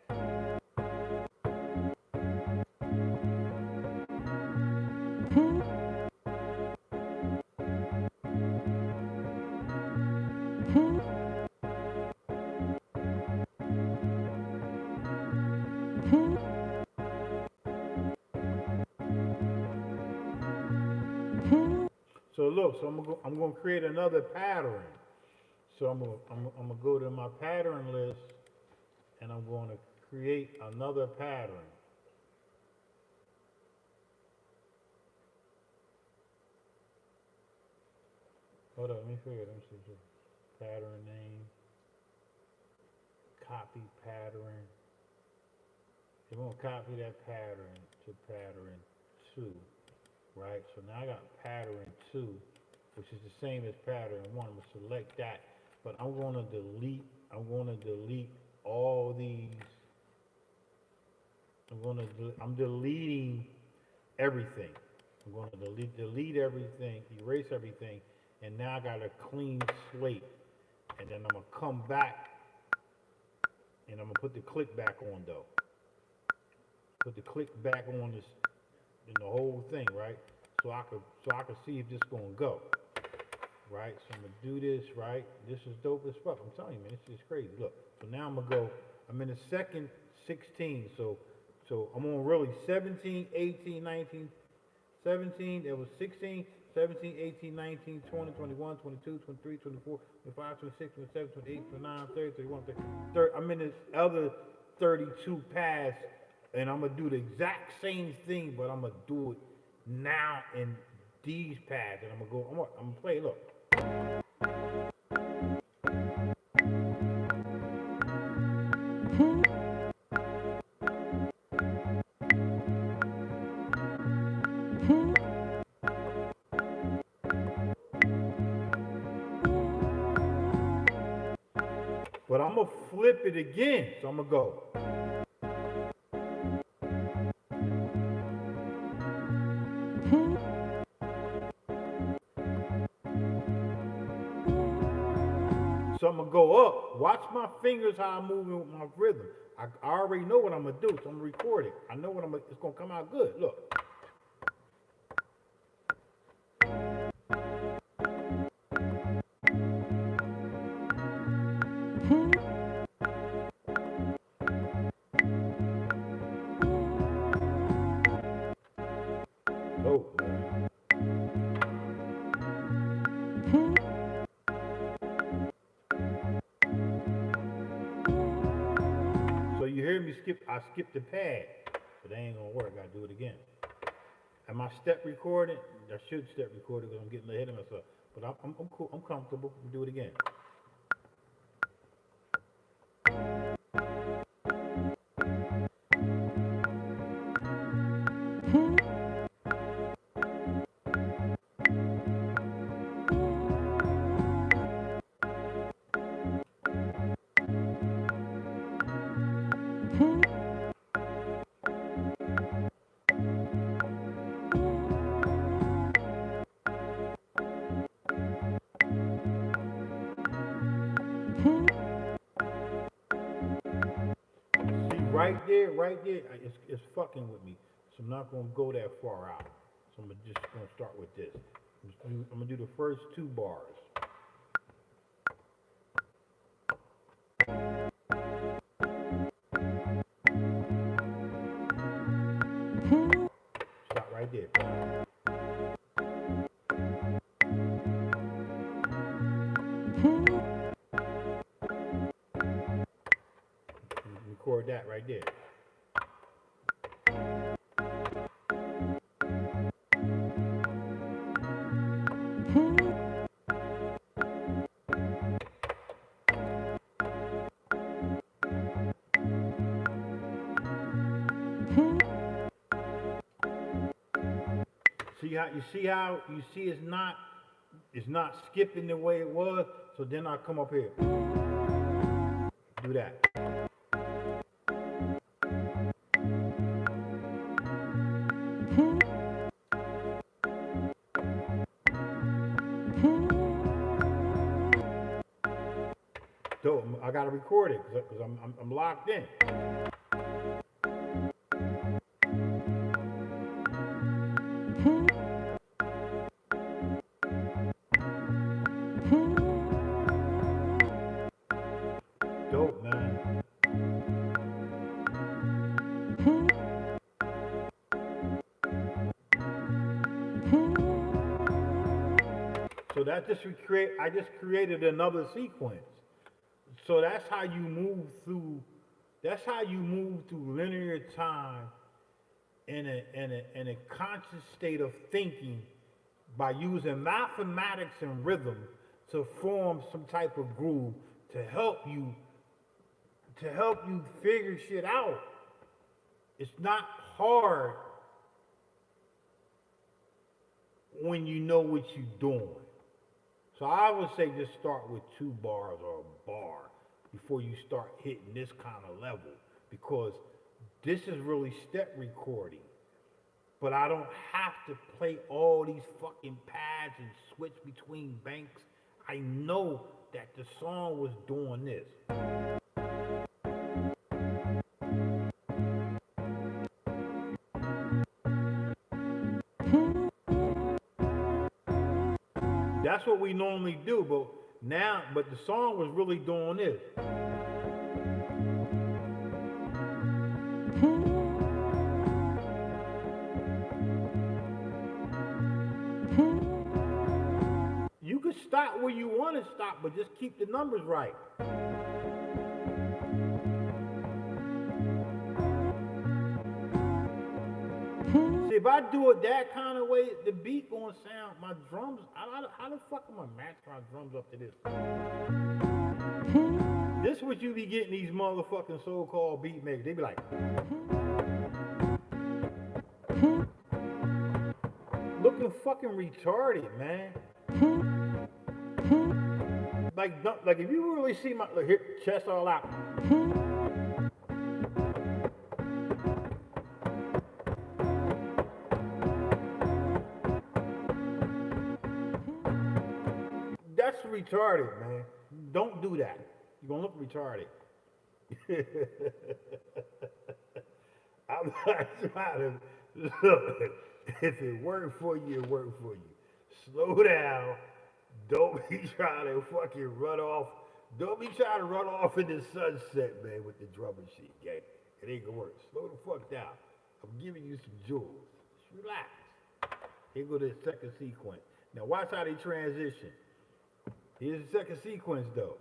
So look, I'm gonna create another pattern. So I'm gonna go to my pattern list and I'm gonna create another pattern. Hold up, let me figure it. Let me see. Pattern name, copy pattern. You're gonna copy that pattern to pattern 2, right? So now I got pattern 2, which is the same as pattern 1. I'm gonna select that, but I'm gonna delete all these. I'm deleting everything. I'm gonna delete everything, erase everything, and now I got a clean slate. And then I'm gonna come back and I'm gonna put the click back on though. Put the click back on this in the whole thing, right? So I could see if this gonna go. Right? So I'm gonna do this, right? This is dope as fuck. I'm telling you, man, this is crazy. Look. So now I'm in the second 16. So I'm on really 17, 18, 19, 17, there was 16, 17, 18, 19, 20, 21, 22, 23, 24, 25, 26, 27, 28, 29, 30, 31, 30. I'm in this other 32 pass, and I'm going to do the exact same thing, but I'm going to do it now in these pads. And I'm going to play, look. But I'm going to flip it again. So I'm going to go. So I'm going to go up. Watch my fingers how I'm moving with my rhythm. I already know what I'm going to do, so I'm going to record it. I know it's going to come out good. Look. Oh, man. So you hear me I skipped the pad, but that ain't gonna work. I gotta do it again. Am I step recording? I should step recording because I'm getting ahead of myself. But I'm cool. I'm comfortable. We'll do it again. Right there, it's fucking with me. So I'm not gonna go that far out. So I'm just gonna start with this. I'm gonna do the first 2 bars. Stop right there. Record that right there. you see it's not skipping the way it was. So then I come up here, do that. So I gotta record it because I'm locked in. Dope, man. So I just created another sequence. So that's how you move through linear time in a conscious state of thinking by using mathematics and rhythm to form some type of groove to help you figure shit out. It's not hard when you know what you're doing. So I would say just start with 2 bars or a bar before you start hitting this kind of level, because this is really step recording. But I don't have to play all these fucking pads and switch between banks. I know that the song was doing this. That's what we normally do, but the song was really doing this. You can stop where you want to stop, but just keep the numbers right. See, if I do it that kind of way, the beat gonna sound, my drums, how the fuck am I match my drums up to this? This is what you be getting these motherfucking so-called beat makers. They be like, looking fucking retarded, man. Like if you really see my here, chest all out. That's retarded, man. Don't do that. You're gonna look retarded. I'm not trying to look. If it worked for you, it worked for you. Slow down. Don't be trying to fucking run off. Don't be trying to run off in the sunset, man, with the drum machine, gang. It ain't gonna work. Slow the fuck down. I'm giving you some jewels. Just relax. Here go the second sequence. Now watch how they transition. Here's the second sequence, though.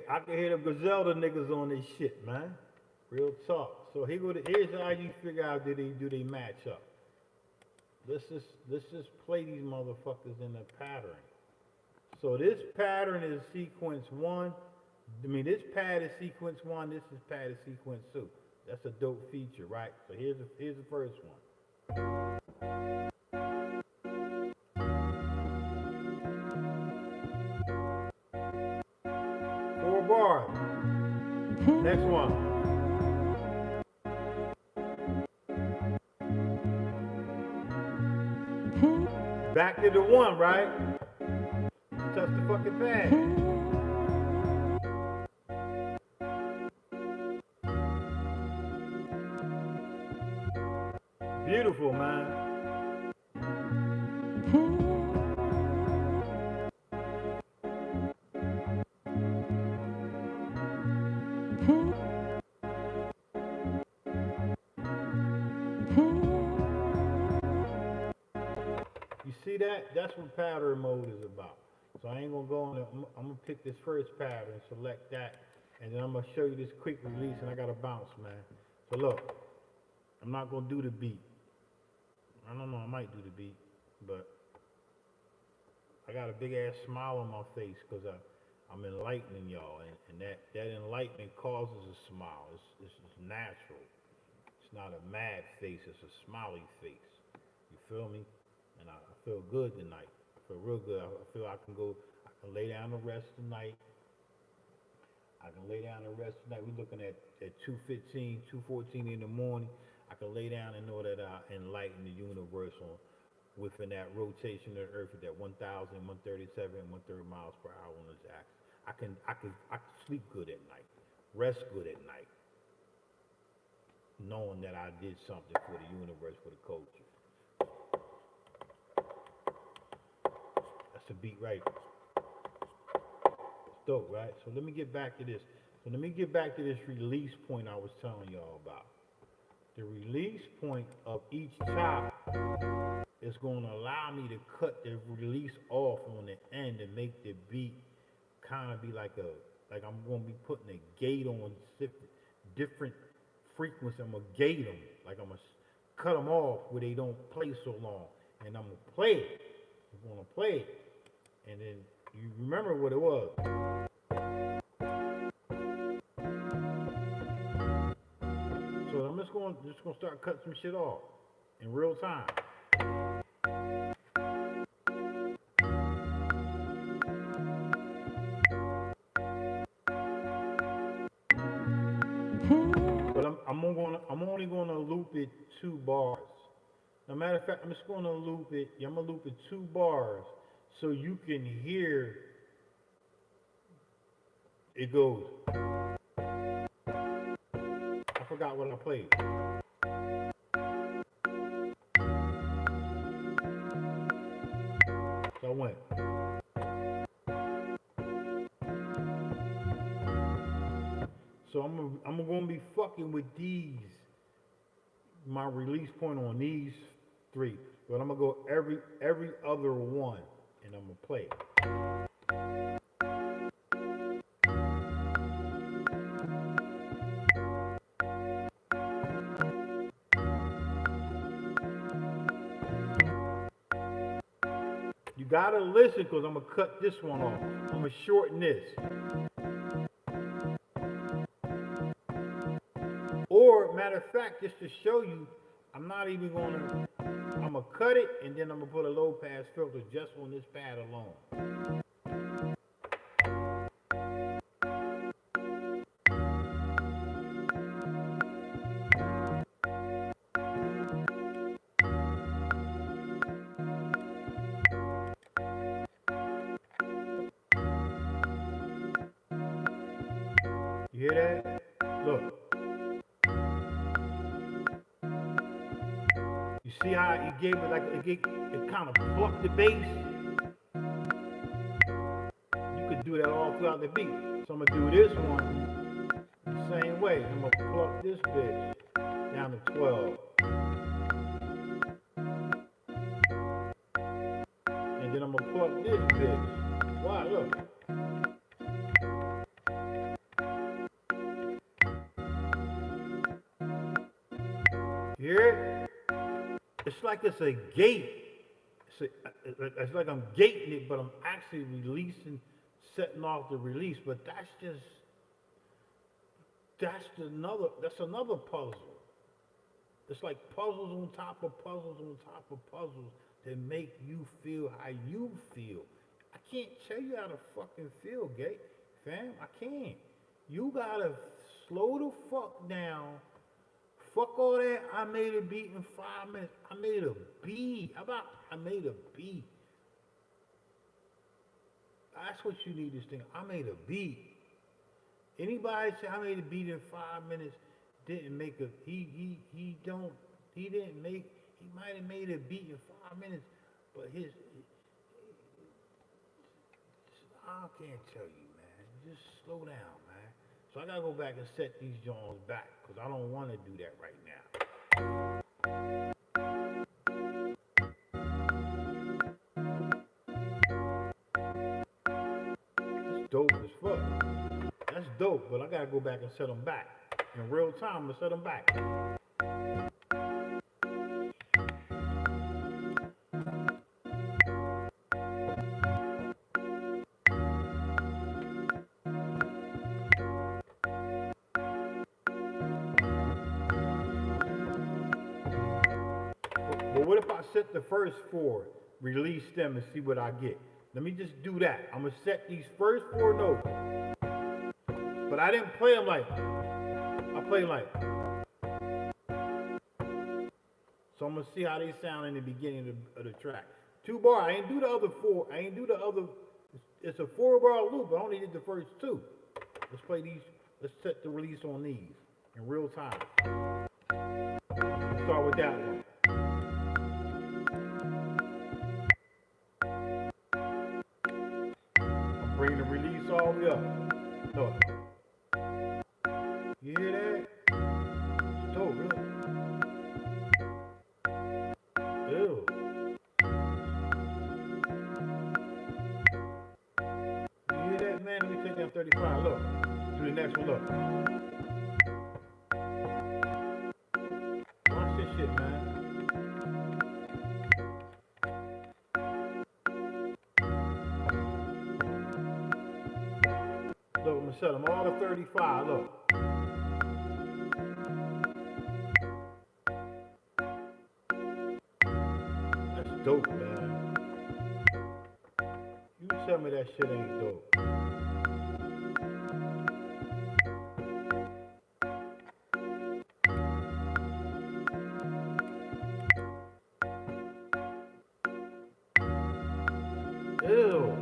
I can hear the Griselda niggas on this shit, man. Real talk. So here's how you figure out do they match up. Let's just play these motherfuckers in a pattern. So this pattern is sequence 1. I mean, this pad is sequence 1. This is pad is sequence 2. That's a dope feature, right? So here's the first one. 4 bars. Next one. Back to the 1, right? Touch the fucking pad. Beautiful, man. You see that? That's what pattern mode is about. So I ain't gonna go on there. I'm gonna pick this first pattern, select that, and then I'm gonna show you this quick release, and I gotta bounce, man. So look, I'm not gonna do the beat. I don't know, I might do the beat, but I got a big ass smile on my face because I'm enlightening y'all, and that enlightenment causes a smile. It's natural. It's not a mad face. It's a smiley face. You feel me? And I feel good tonight. I feel real good. I feel I can go. I can lay down and rest tonight. I can lay down and rest tonight. We're looking at 2:15, 2:14 in the morning. I can lay down and know that I enlighten the universe on within that rotation of the earth at that 1,000, 137, 130 miles per hour on its axis. I can sleep good at night, rest good at night, knowing that I did something for the universe, for the culture. That's a beat right. It's dope, right? So let me get back to this. So let me get back to this release point I was telling y'all about. The release point of each chop is going to allow me to cut the release off on the end and make the beat kind of be like I'm going to be putting a gate on different frequencies. I'm going to gate them. Like I'm going to cut them off where they don't play so long. And I'm going to play it. I'm going to play it. And then you remember what it was. So I'm just going to start cutting some shit off in real time. But I'm only going to loop it 2 bars. No matter of fact, I'm just going to loop it. I'm going to loop it 2 bars so you can hear it goes. I forgot what I played. So I went. So I'm going to be fucking with these, my release point on these 3. But I'm going to go every other one, and I'm going to play it. You got to listen because I'm going to cut this one off. I'm going to shorten this. Or, matter of fact, just to show you, I'm going to cut it and then I'm going to put a low pass filter just on this pad alone. You hear that? Look. You see how it gave it it kind of plucked the bass? You could do that all throughout the beat. So I'm going to do this one the same way. I'm going to pluck this bitch down to 12. And then I'm going to pluck this bitch. Wow, look. You hear it? It's like it's a gate. It's like I'm gating it, but I'm actually setting off the release. But that's another puzzle. It's like puzzles on top of puzzles on top of puzzles that make you feel how you feel. I can't tell you how to fucking feel, gay fam. I can't. You gotta slow the fuck down. Fuck all that. I made a beat in 5 minutes. I made a beat. How about I made a beat? That's what you need this thing. I made a beat. Anybody say I made a beat in 5 minutes didn't make a he might have made a beat in 5 minutes, but I can't tell you, man. Just slow down, man. So I gotta go back and set these joints back because I don't want to do that right now. That's dope as fuck. That's dope, but I gotta go back and set them back. In real time, I'm gonna set them back. what if I set the first 4, release them, and see what I get? Let me just do that. I'm gonna set these first 4 notes, but I didn't play them like. I play like. So I'm gonna see how they sound in the beginning of the track. 2 bar. I ain't do the other 4. I ain't do the other. It's a 4-bar loop. I only did the first 2. Let's play these. Let's set the release on these in real time. Let's start with that one. I'm bringing the release all the way up. Look. You hear that? It's dope, look. Ew. You hear that, man? Let me take down 35. Look. Do the next one, look. Watch this shit, man. Look, I'm gonna set them all to 35. Look. That's dope, man. You tell me that shit ain't dope. Ew.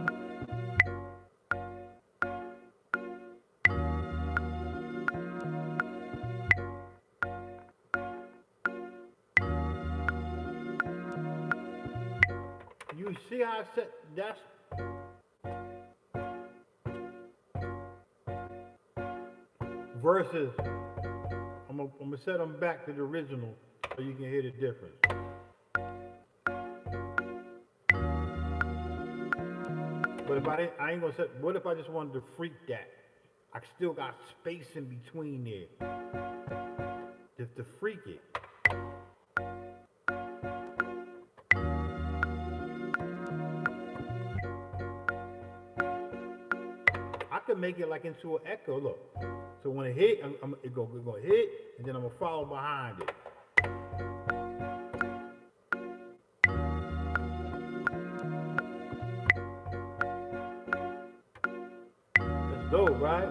You see how I set that's versus I'm gonna set them back to the original so you can hear the difference. But if I ain't gonna set. What if I just wanted to freak that? I still got space in between there. Just to freak it. I could make it like into an echo. Look. So when it hit, it's gonna hit, and then I'm gonna follow behind it. That's dope, right?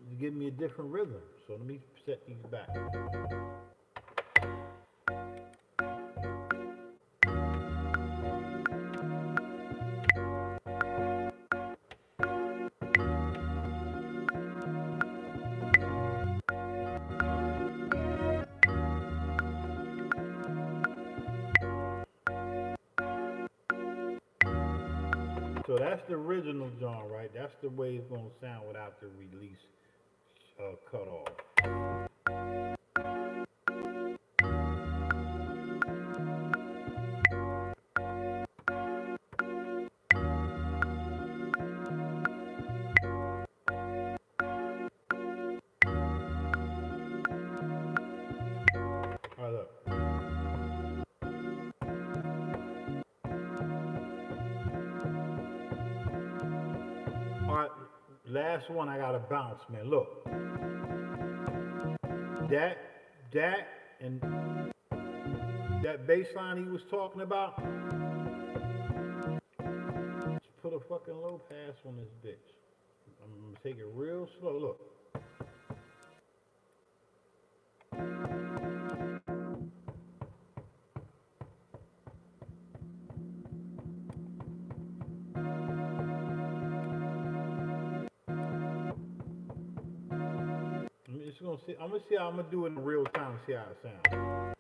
You give me a different rhythm. So let me set these back. So that's the original John, right? That's the way it's gonna sound without the release cut off. All right, look. All right, last one I gotta bounce, man. Look. That, and that bass line he was talking about, let's put a fucking low pass on this bitch. I'm gonna take it real slow. Look. I'm gonna see how I'm gonna do it in real time and see how it sounds.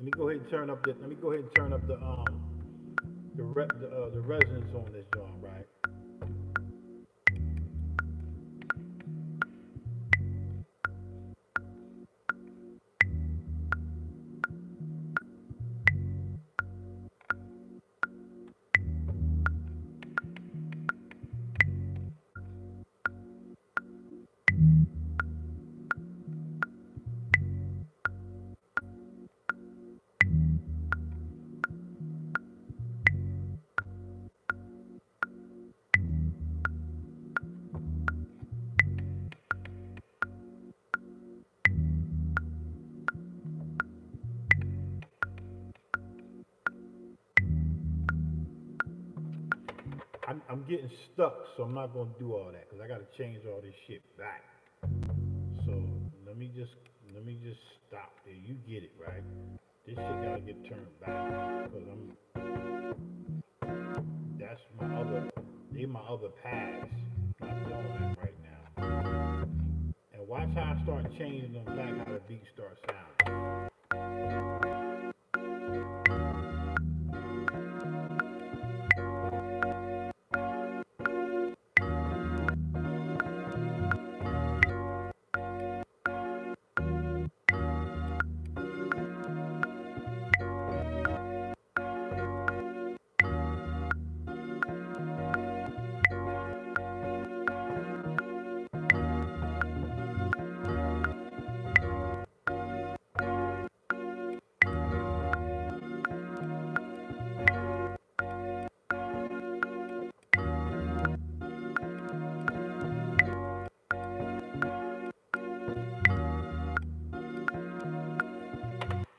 me go ahead and turn up the. Let me go ahead and turn up the resonance on this joint, right? I'm getting stuck, so I'm not gonna do all that because I gotta change all this shit back. So let me just let me just stop there. You get it, right? This shit gotta get turned back because that's my other they my other paths. I'm not doing that right now. And watch how I start changing them back, how the beat starts sounding.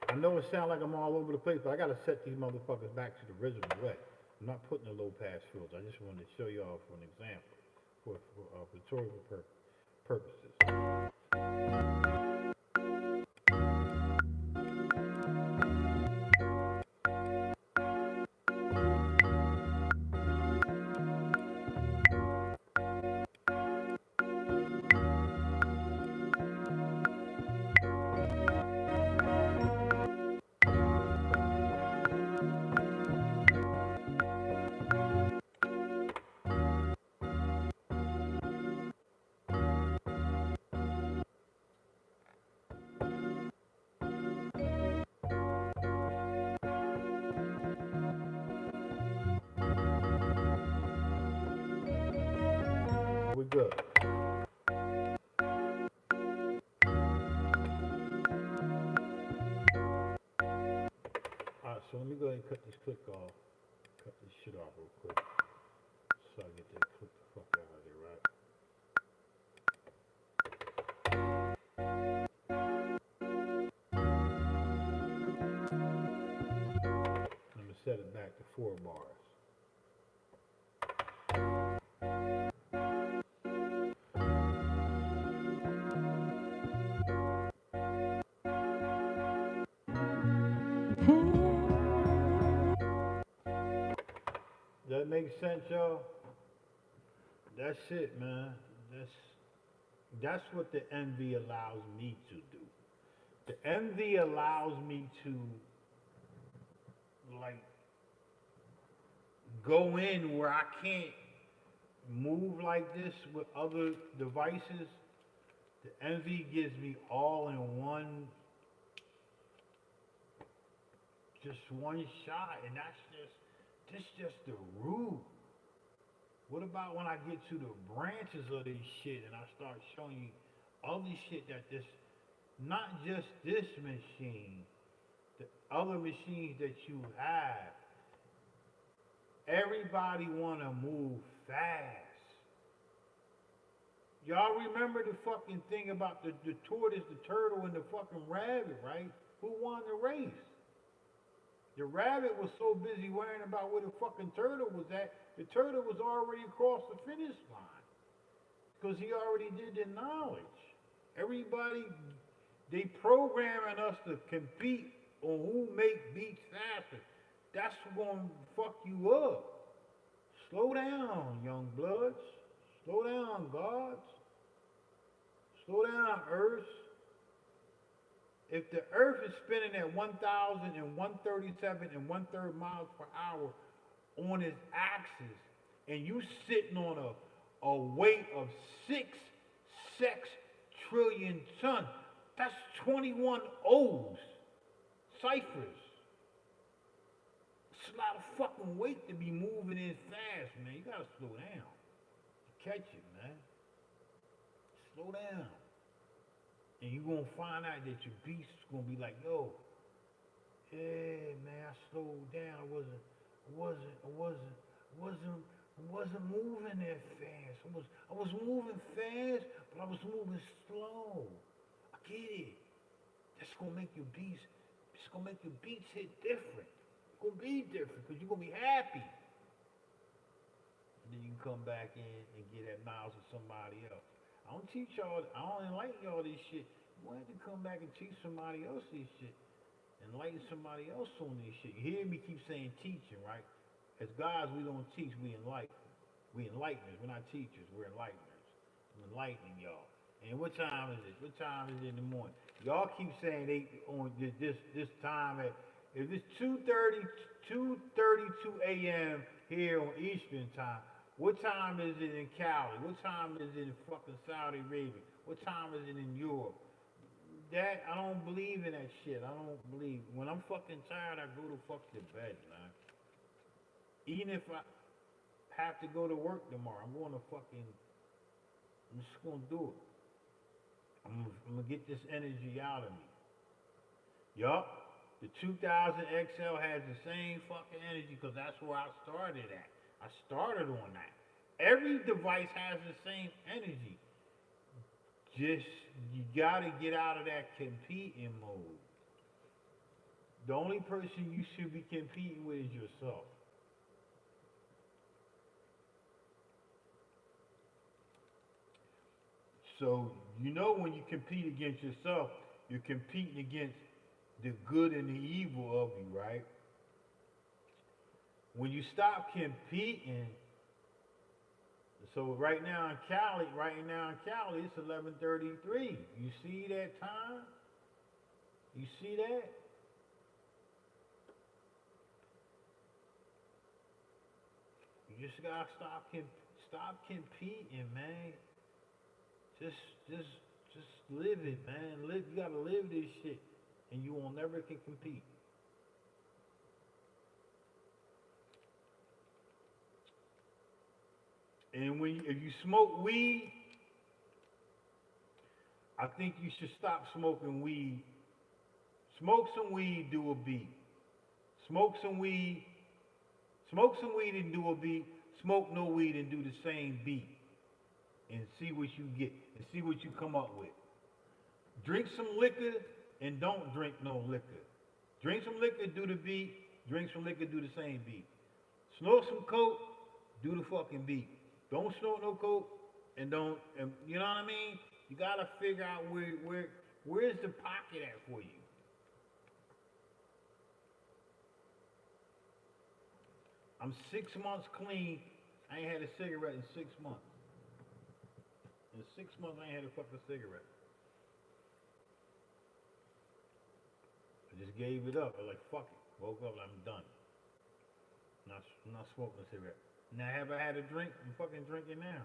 I know it sounds like I'm all over the place, but I gotta set these motherfuckers back to the original way. I'm not putting the low pass filter. I just wanted to show y'all for an example, for rhetorical purposes. We're good. Alright, so let me go ahead and cut this click off. Cut this shit off real quick. So I get that click the fuck out of there, right? I'm gonna set it back to 4 bars. That makes sense, y'all? That's it, man. That's what the MV allows me to do. The MV allows me to like go in where I can't move like this with other devices. The MV gives me all in one, just one shot, and this just the root. What about when I get to the branches of this shit and I start showing you other shit that this, not just this machine, the other machines that you have, everybody wanna move fast. Y'all remember the fucking thing about the tortoise, the turtle, and the fucking rabbit, right? Who won the race? The rabbit was so busy worrying about where the fucking turtle was at, the turtle was already across the finish line. Because he already did the knowledge. Everybody, they programming us to compete on who make beats faster. That's gonna fuck you up. Slow down, young bloods. Slow down, gods. Slow down, Earth. If the Earth is spinning at 1,137 and 1/3 miles per hour on its axis, and you sitting on a weight of 6 trillion, that's 21 O's, ciphers. It's a lot of fucking weight to be moving in fast, man. You gotta slow down to catch it, man. Slow down. And you're gonna find out that your beast is gonna be like, yo, yeah, man, I slowed down. I wasn't moving that fast. I was moving fast, but I was moving slow. I get it. That's gonna make your beats. It's gonna make your beats hit different. It's gonna be different because you're gonna be happy. And then you can come back in and get that miles with somebody else. I don't teach y'all. I don't enlighten y'all this shit. You want to come back and teach somebody else this shit. Enlighten somebody else on this shit. You hear me keep saying teaching, right? As guys, we don't teach. We enlighten. We enlighteners. We're not teachers. We're enlighteners. I'm enlightening y'all. And what time is it? What time is it in the morning? Y'all keep saying they on this time at. If it's 2:32 a.m. here on Eastern time. What time is it in Cali? What time is it in fucking Saudi Arabia? What time is it in Europe? That, I don't believe in that shit. I don't believe. When I'm fucking tired, I go to fuck to bed, man. Even if I have to go to work tomorrow, I'm just gonna do it. I'm gonna get this energy out of me. Yup. The 2000 XL has the same fucking energy because that's where I started at. I started on that. Every device has the same energy. Just, you gotta get out of that competing mode. The only person you should be competing with is yourself. So, you know when you compete against yourself, you're competing against the good and the evil of you, right? When you stop competing, so right now in Cali, it's 11:33. You see that time? You see that? You just gotta stop competing, man. Just live it, man. You gotta live this shit, and you will never can compete. And if you smoke weed, I think you should stop smoking weed. Smoke some weed, do a beat. Smoke some weed and do a beat. Smoke no weed and do the same beat. And see what you get. And see what you come up with. Drink some liquor and don't drink no liquor. Drink some liquor, do the beat. Drink some liquor, do the same beat. Snort some coke, do the fucking beat. Don't snort no coke and don't, and, you know what I mean? You gotta figure out where's the pocket at for you. I'm 6 months clean. I ain't had a cigarette in 6 months. In 6 months, I ain't had a fucking cigarette. I just gave it up. I was like, fuck it. Woke up, I'm done. I'm not smoking a cigarette. Now, have I had a drink? I'm fucking drinking now.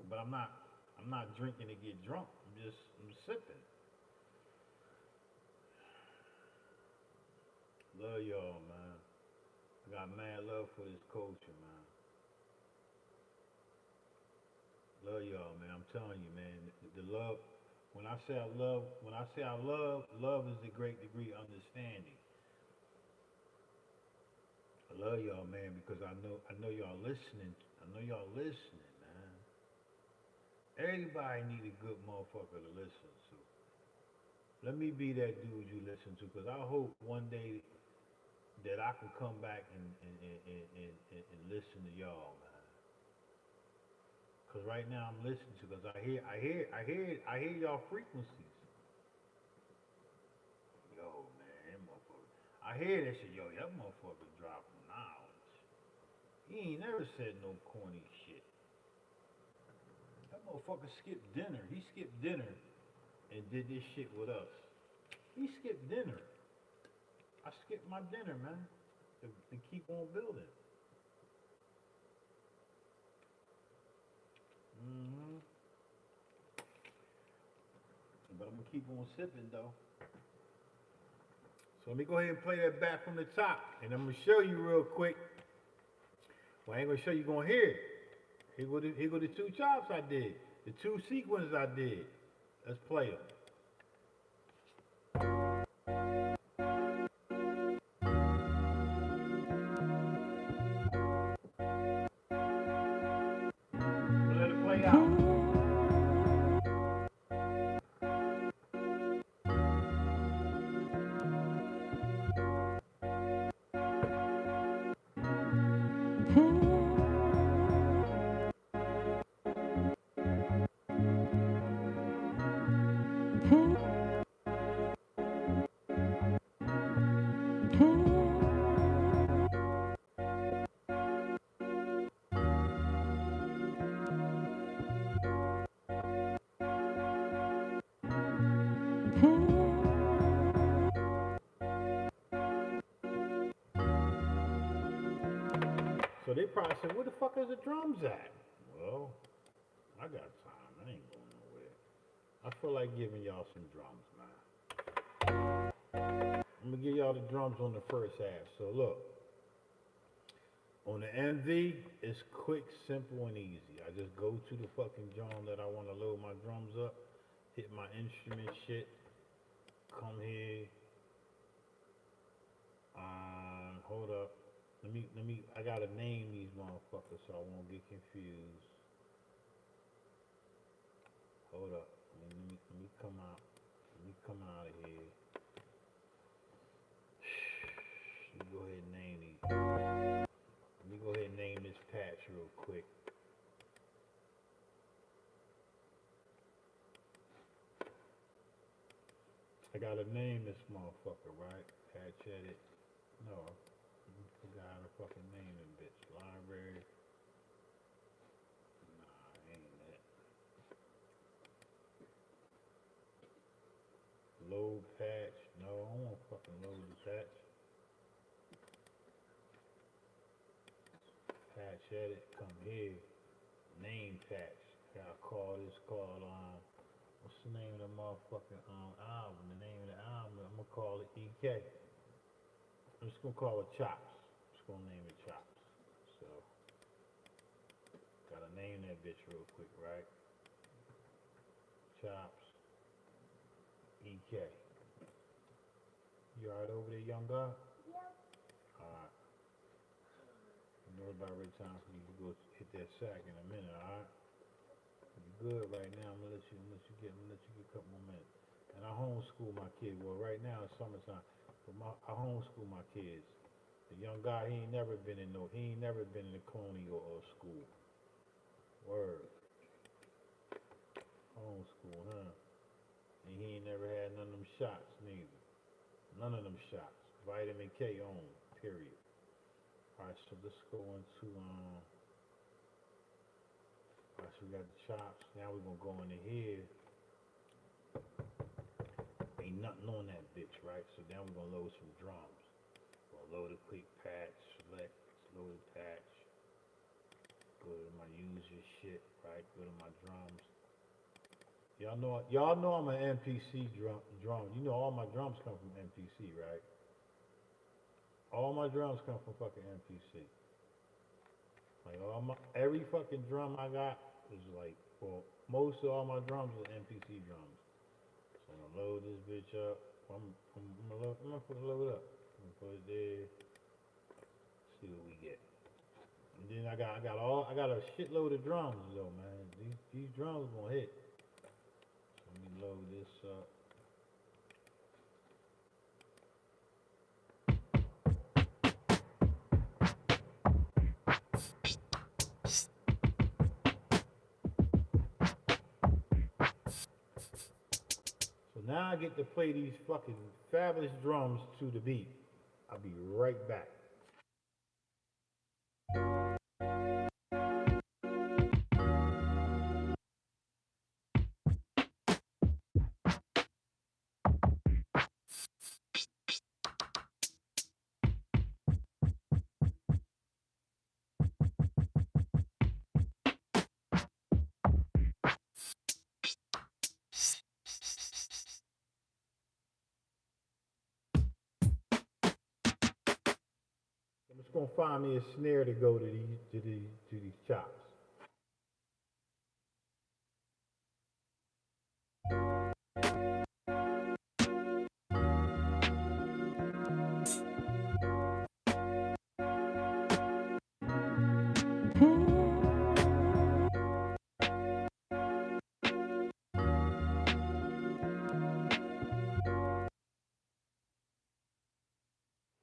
But I'm not drinking to get drunk. I'm sipping. Love y'all, man. I got mad love for this culture, man. Love y'all, man. I'm telling you, man. The love, when I say I love, love is the great degree of understanding. I love y'all, man, because I know y'all listening. I know y'all listening, man. Everybody need a good motherfucker to listen to. Let me be that dude you listen to, because I hope one day that I can come back and listen to y'all, man. Because right now I'm listening to, because I hear y'all frequencies. Yo, man, that motherfucker. I hear that shit. Yo, that motherfucker dropping knowledge. He ain't never said no corny shit. That motherfucker skipped dinner. He skipped dinner and did this shit with us. He skipped dinner. I skipped my dinner, man, to keep on building. Hmm. But I'm gonna keep on sipping though. So let me go ahead and play that back from the top, and I'm gonna show you real quick. Well, I ain't gonna show you, gonna hear it. Here go the two chops I did, the two sequences I did. Let's play them. Let it play out. So they probably said, where the fuck is the drums at? Well, I got time. I ain't going nowhere. I feel like giving y'all some drums, man. I'm gonna give y'all the drums on the first half. So look, on the MV, it's quick, simple, and easy. I just go to the fucking drum that I want to load my drums up, hit my instrument shit, come here. Hold up. I gotta name these motherfuckers so I won't get confused. Hold up. Let me come out. Let me come out of here. Let me go ahead and name these. Let me go ahead and name this patch real quick. I gotta name this motherfucker, right? Patch edit. No, I forgot how to fucking name it, bitch. Library. Nah, ain't that. Load patch. No, I don't want to fucking load the patch. Patch edit. Come here. Name patch. Gotta call this called what's the name of the motherfucking album? The name of the album, I'm gonna call it EK. I'm just gonna call it Chops. I'm just gonna name it Chops. So, gotta name that bitch real quick, right? Chops. EK. You alright over there, young guy? Yep. Alright. You know it's about ready time for you to go hit that sack in a minute, alright? You good right now? I'm gonna let you get a couple more minutes. And I homeschool my kids. Well, right now it's summertime, but I homeschool my kids. The young guy, he ain't never been in a colonial or school. Word. Homeschool, huh? And he ain't never had none of them shots neither. None of them shots. Vitamin K on, period. Alright, so let's go into alright, so we got the chops. Now we're gonna go into here. Ain't nothing on that bitch, right? So now we're gonna load some drums. We'll load a quick patch, select, load a patch. Go to my user shit, right? Go to my drums. Y'all know I'm an MPC drum. You know all my drums come from MPC, right? All my drums come from fucking MPC. Like every fucking drum I got is like, well, most of all my drums are MPC drums. So I'm gonna load this bitch up. I'm gonna fucking load it up. I'm gonna put it there. See what we get. And then I got a shitload of drums though, man. These drums gonna hit. So let me load this up. So now I get to play these fucking fabulous drums to the beat. I'll be right back. gonna find me a snare to go to these chops.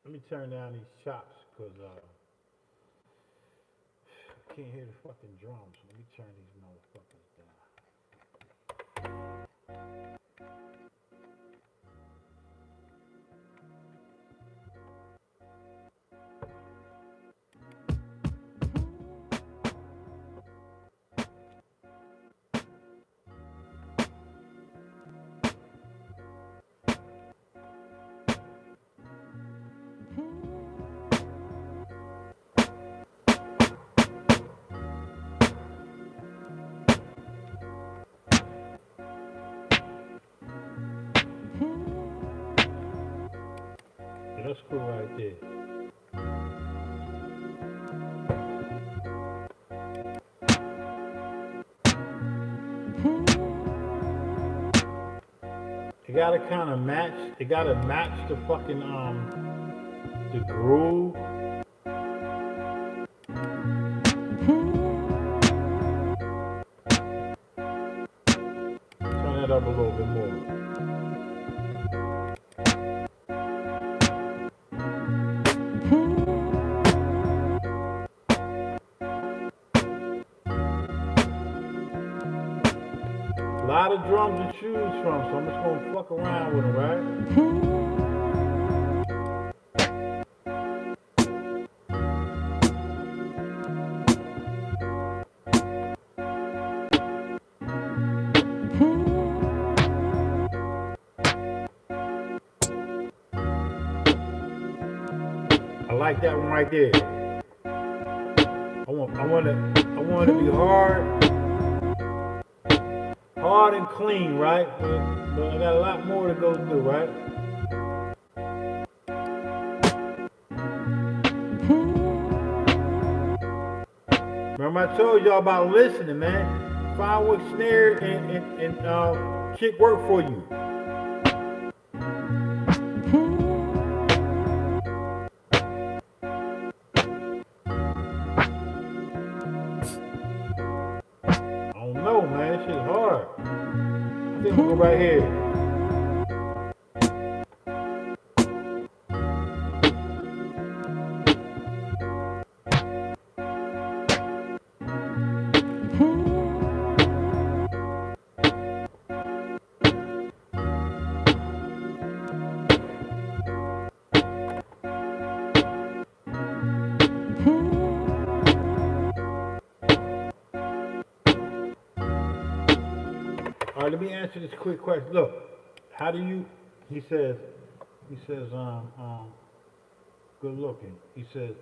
Let me turn down these chops because I can't hear the fucking drums. Let me turn these motherfuckers down. Yeah, that's cool right there. It gotta kind of match. It gotta match the fucking the groove. Turn it up a little bit more. A lot of drums to choose from, so I'm just gonna fuck around with them, right? I like that one right there. I want it to be hard and clean, right? But I got a lot more to go through, right? Remember I told y'all about listening, man. Find what snare and kick work for you. I don't know, man. This shit's hard. I think we'll go right here. All right, let me answer this quick question. Look, how do you? He says, good looking. He says,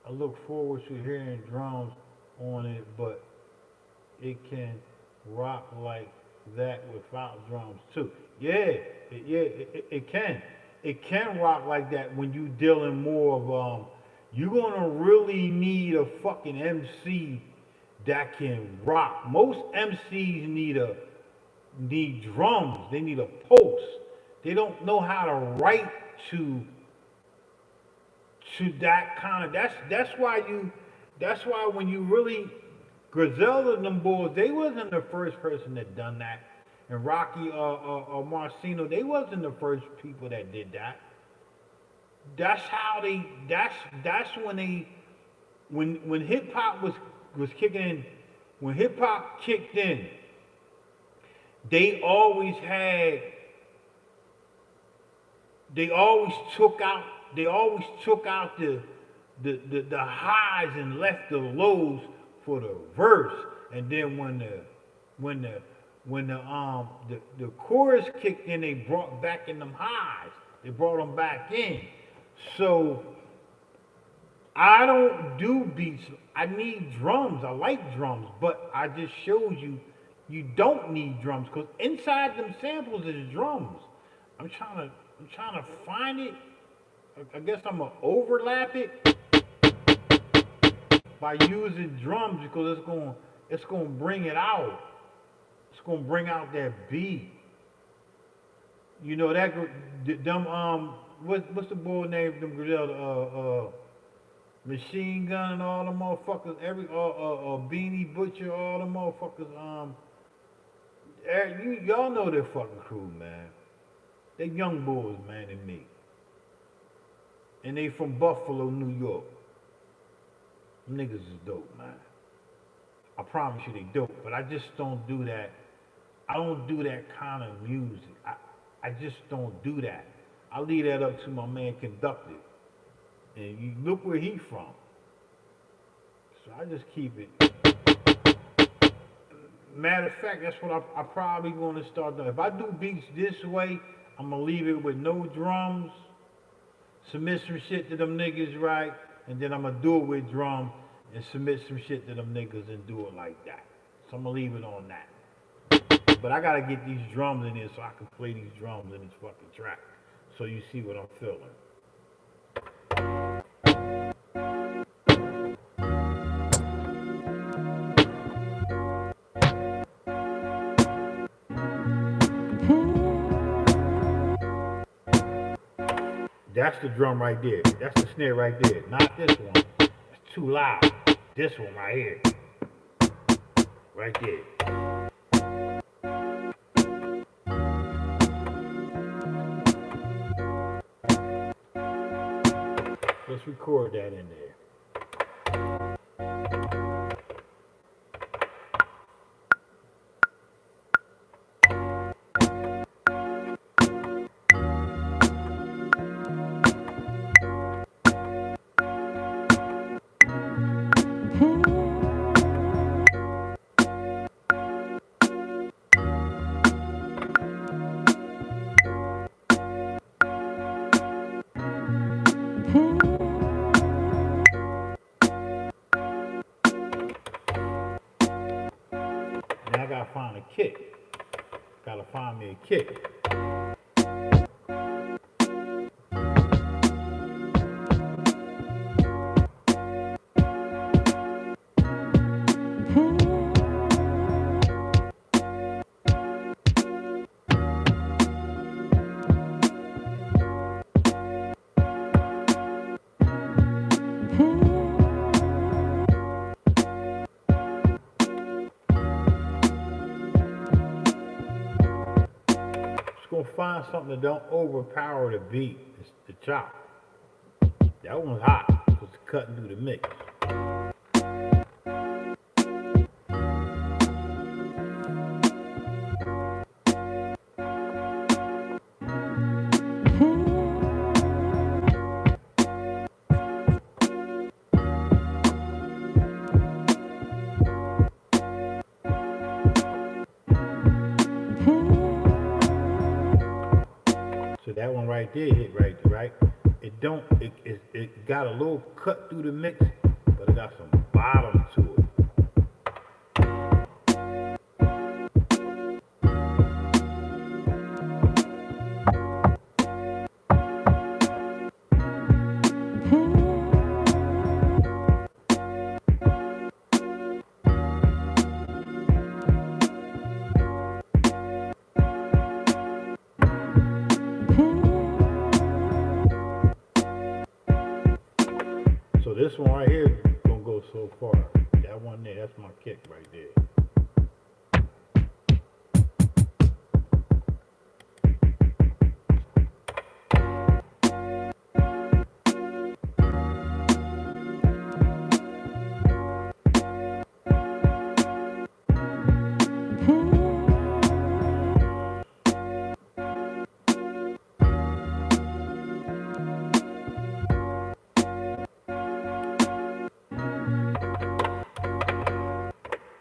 I look forward to hearing drums on it, but it can rock like that without drums too. Yeah, it can. It can rock like that when you dealing more of you're gonna really need a fucking MC that can rock. Most MCs need drums. They need a pulse. They don't know how to write to that kind of. That's why when you really Griselda and them boys, they wasn't the first person that done that. And Rocky or Marcino, they wasn't the first people that did that. That's how they. That's when they. When hip hop was kicking in. When hip hop kicked in, they always had. They always took out the highs and left the lows for the verse, and then when the chorus kicked in, they brought back in them highs. They brought them back in. So I don't do beats. I need drums. I like drums, but I just showed you don't need drums because inside them samples is drums. I'm trying to find it. I guess I'm gonna overlap it. by using drums because it's gonna bring it out. It's gonna bring out that beat. You know that them what's the boy name? Them Griselda Machine Gun and all them motherfuckers. Every Beanie Butcher, all them motherfuckers. Y'all know their fucking crew, man. They young boys, man, and me. And they from Buffalo, New York. Them niggas is dope, man. I promise you they dope, but I just don't do that. I don't do that kind of music. I just don't do that. I leave that up to my man Conducted. And you look where he from. So I just keep it. Matter of fact, that's what I probably gonna start doing. If I do beats this way, I'm gonna leave it with no drums, submit some shit to them niggas, right? And then I'm gonna do it with drum and submit some shit to them niggas and do it like that. So I'm gonna leave it on that. But I gotta get these drums in here so I can play these drums in this fucking track. So you see what I'm feeling. That's the drum right there. That's the snare right there. Not this one. It's too loud. This one right here. Right there. Let's record that in there. Now I gotta find a kick. Gotta find me a kick. Gonna find something that don't overpower the beat. It's the chop. That one's hot because it's cutting through the mix. So that one right there hit right. It got a little cut through the mix, but it got some bottom to it. So this one right here is gonna go so far. That one there, that's my kick right there.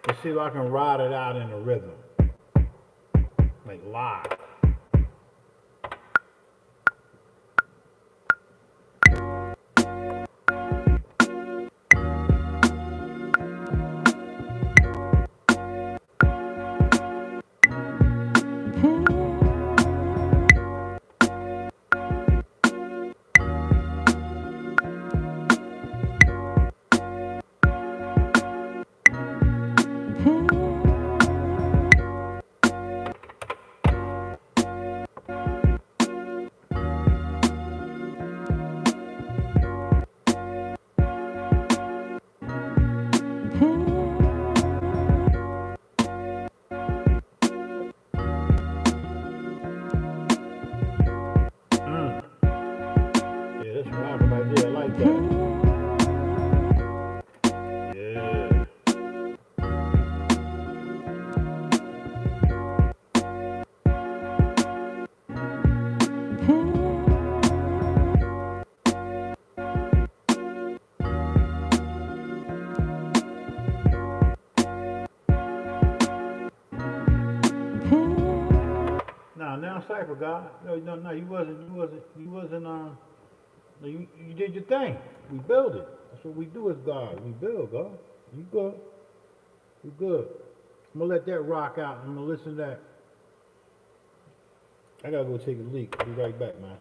Let's see if I can ride it out in a rhythm, like live. cipher, God. No, you wasn't, no, you did your thing. We build it. That's what we do as God. We build, God. You good. You good. I'm gonna let that rock out. I'm gonna listen to that. I gotta go take a leak. I'll be right back, man.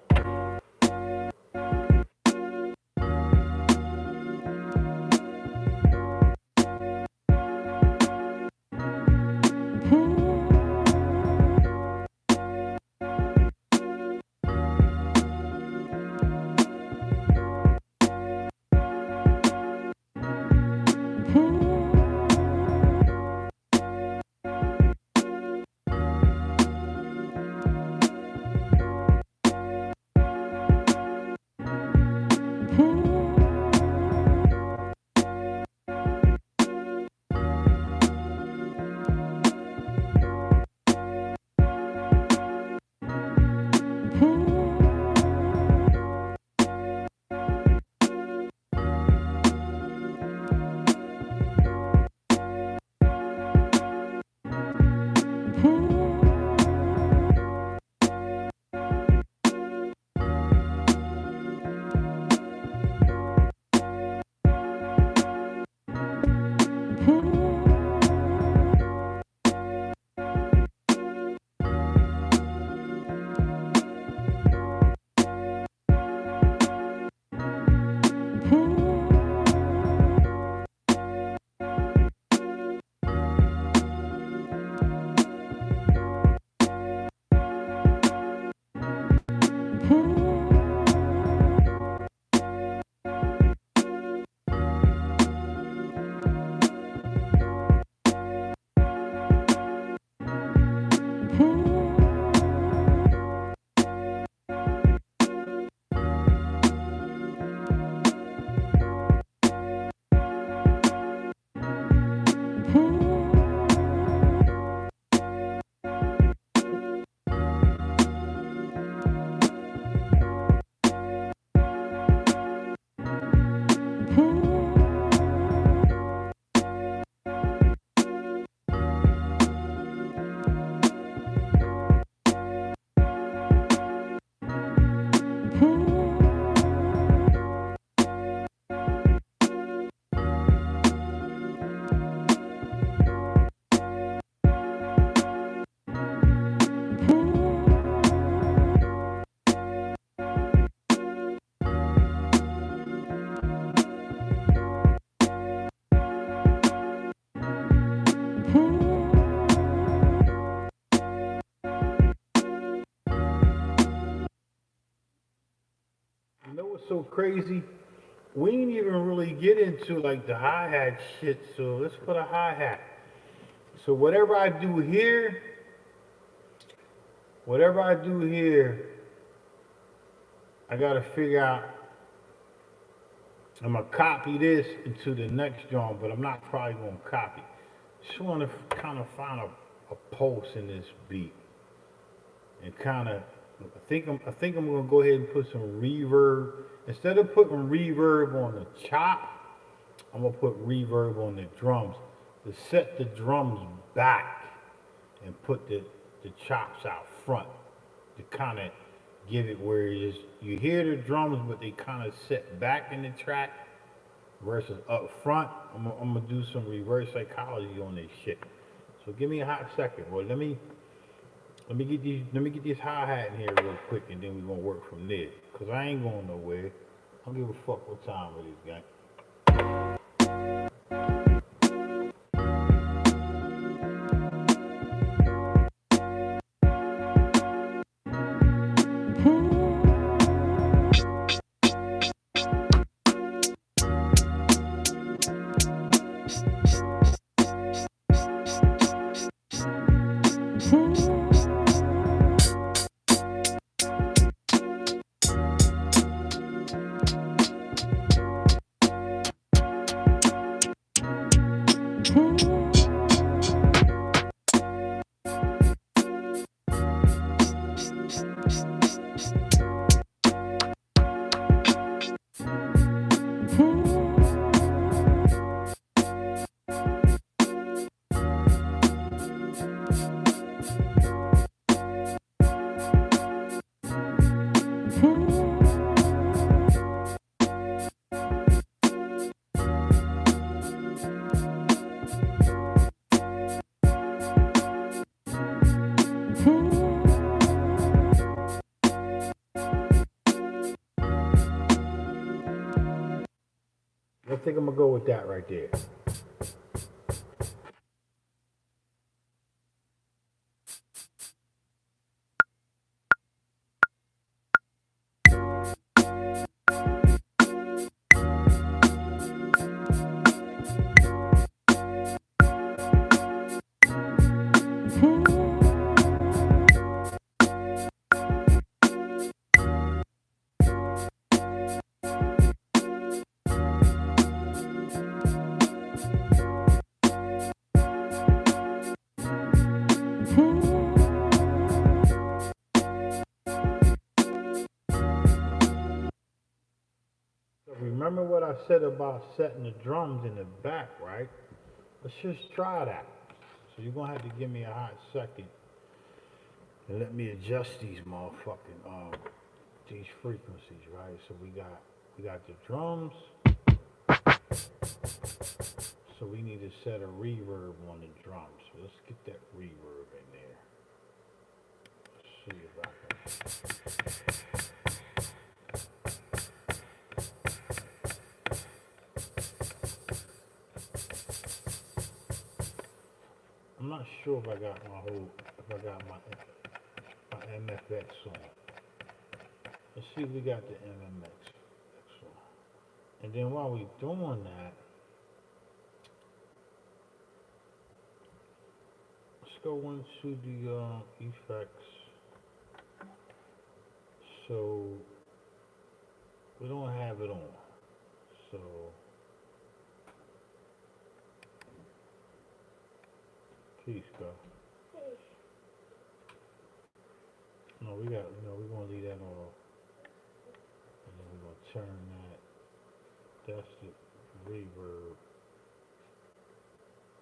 You know what's so crazy? We didn't even really get into like the hi-hat shit, so let's put a hi-hat. So whatever I do here, I gotta figure out, I'm gonna copy this into the next drum, but I'm not probably gonna copy. Just wanna kind of find a pulse in this beat. And kind of, I think I'm gonna go ahead and put some reverb. Instead of putting reverb on the chop, I'm gonna put reverb on the drums to set the drums back and put the chops out front to kind of give it where it is. You hear the drums, but they kind of set back in the track versus up front. I'm gonna do some reverse psychology on this shit. So give me a hot second. Well, let me get this hi-hat in here real quick, and then we're gonna work from there. Cause I ain't going nowhere. I don't give a fuck what time it is, gang. think I'm gonna go with that right there. Remember what I said about setting the drums in the back, right? Let's just try that. So you're gonna have to give me a hot second and let me adjust these motherfucking these frequencies, right? So we got the drums. So we need to set a reverb on the drums. So let's get that reverb in there. Let's see if I can. I'm not sure if I got my MFX on. Let's see if we got the MMX on. And then while we doing that, let's go into the effects. So we don't have it on. So peace, go. No, we're gonna leave that off. And then we're gonna turn that. That's the reverb.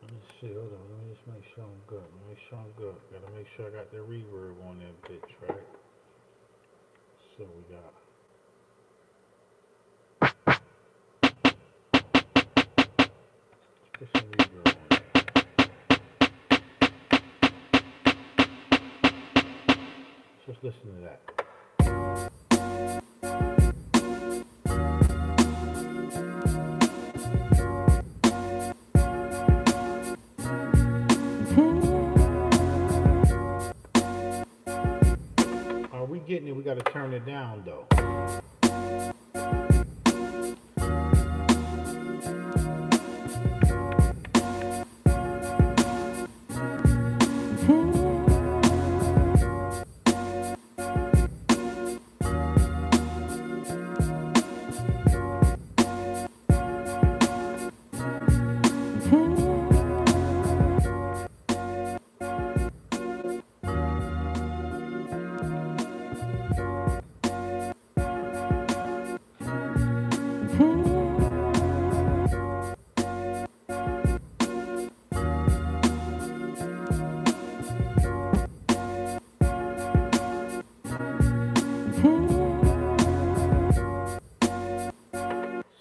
Let me see, hold on, let me just make sure I'm good. Gotta make sure I got the reverb on that bitch, right? So we got. Let's put some reverb on that. Just listen to that. Are we getting it? We got to turn it down though.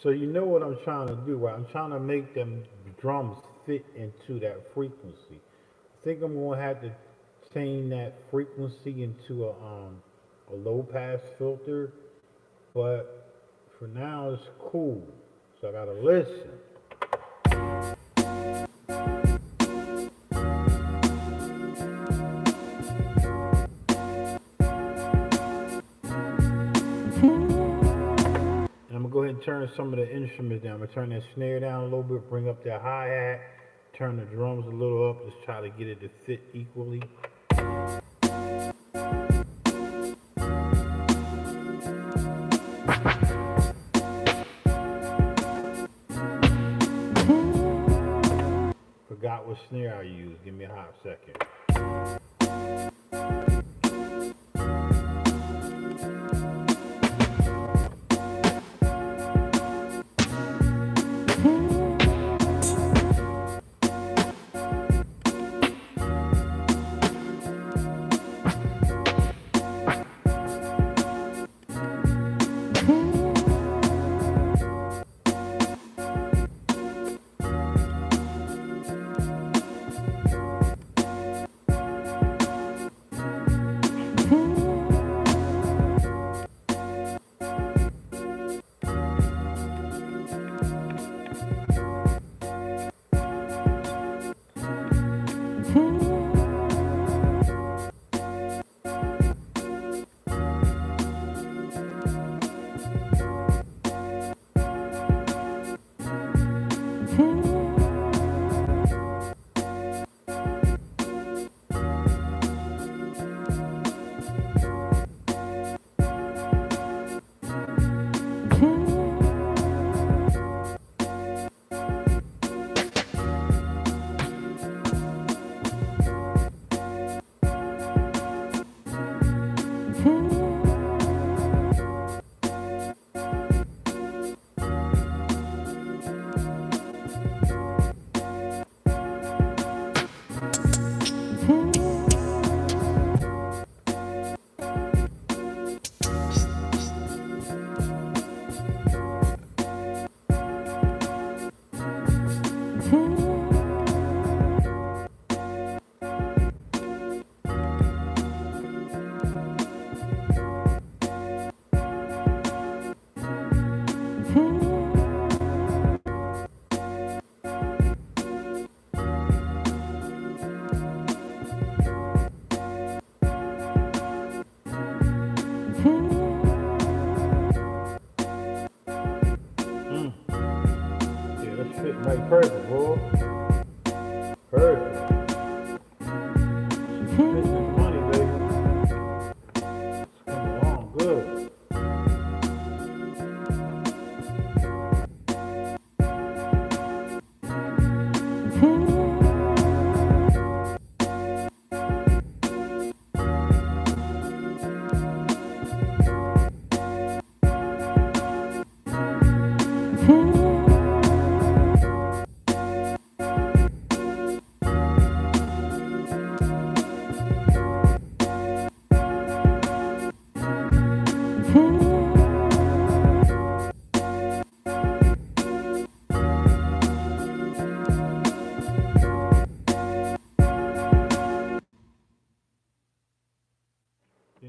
So you know what I'm trying to do, right? I'm trying to make them drums fit into that frequency. I think I'm gonna have to change that frequency into a low pass filter, but for now it's cool. So I gotta listen. Go ahead and turn some of the instruments down. I'm gonna turn that snare down a little bit, bring up that hi-hat, turn the drums a little up, just try to get it to fit equally. Forgot what snare I used. Give me a hot second. perfect, bro. Perfect. She's spending money, baby. It's coming along good.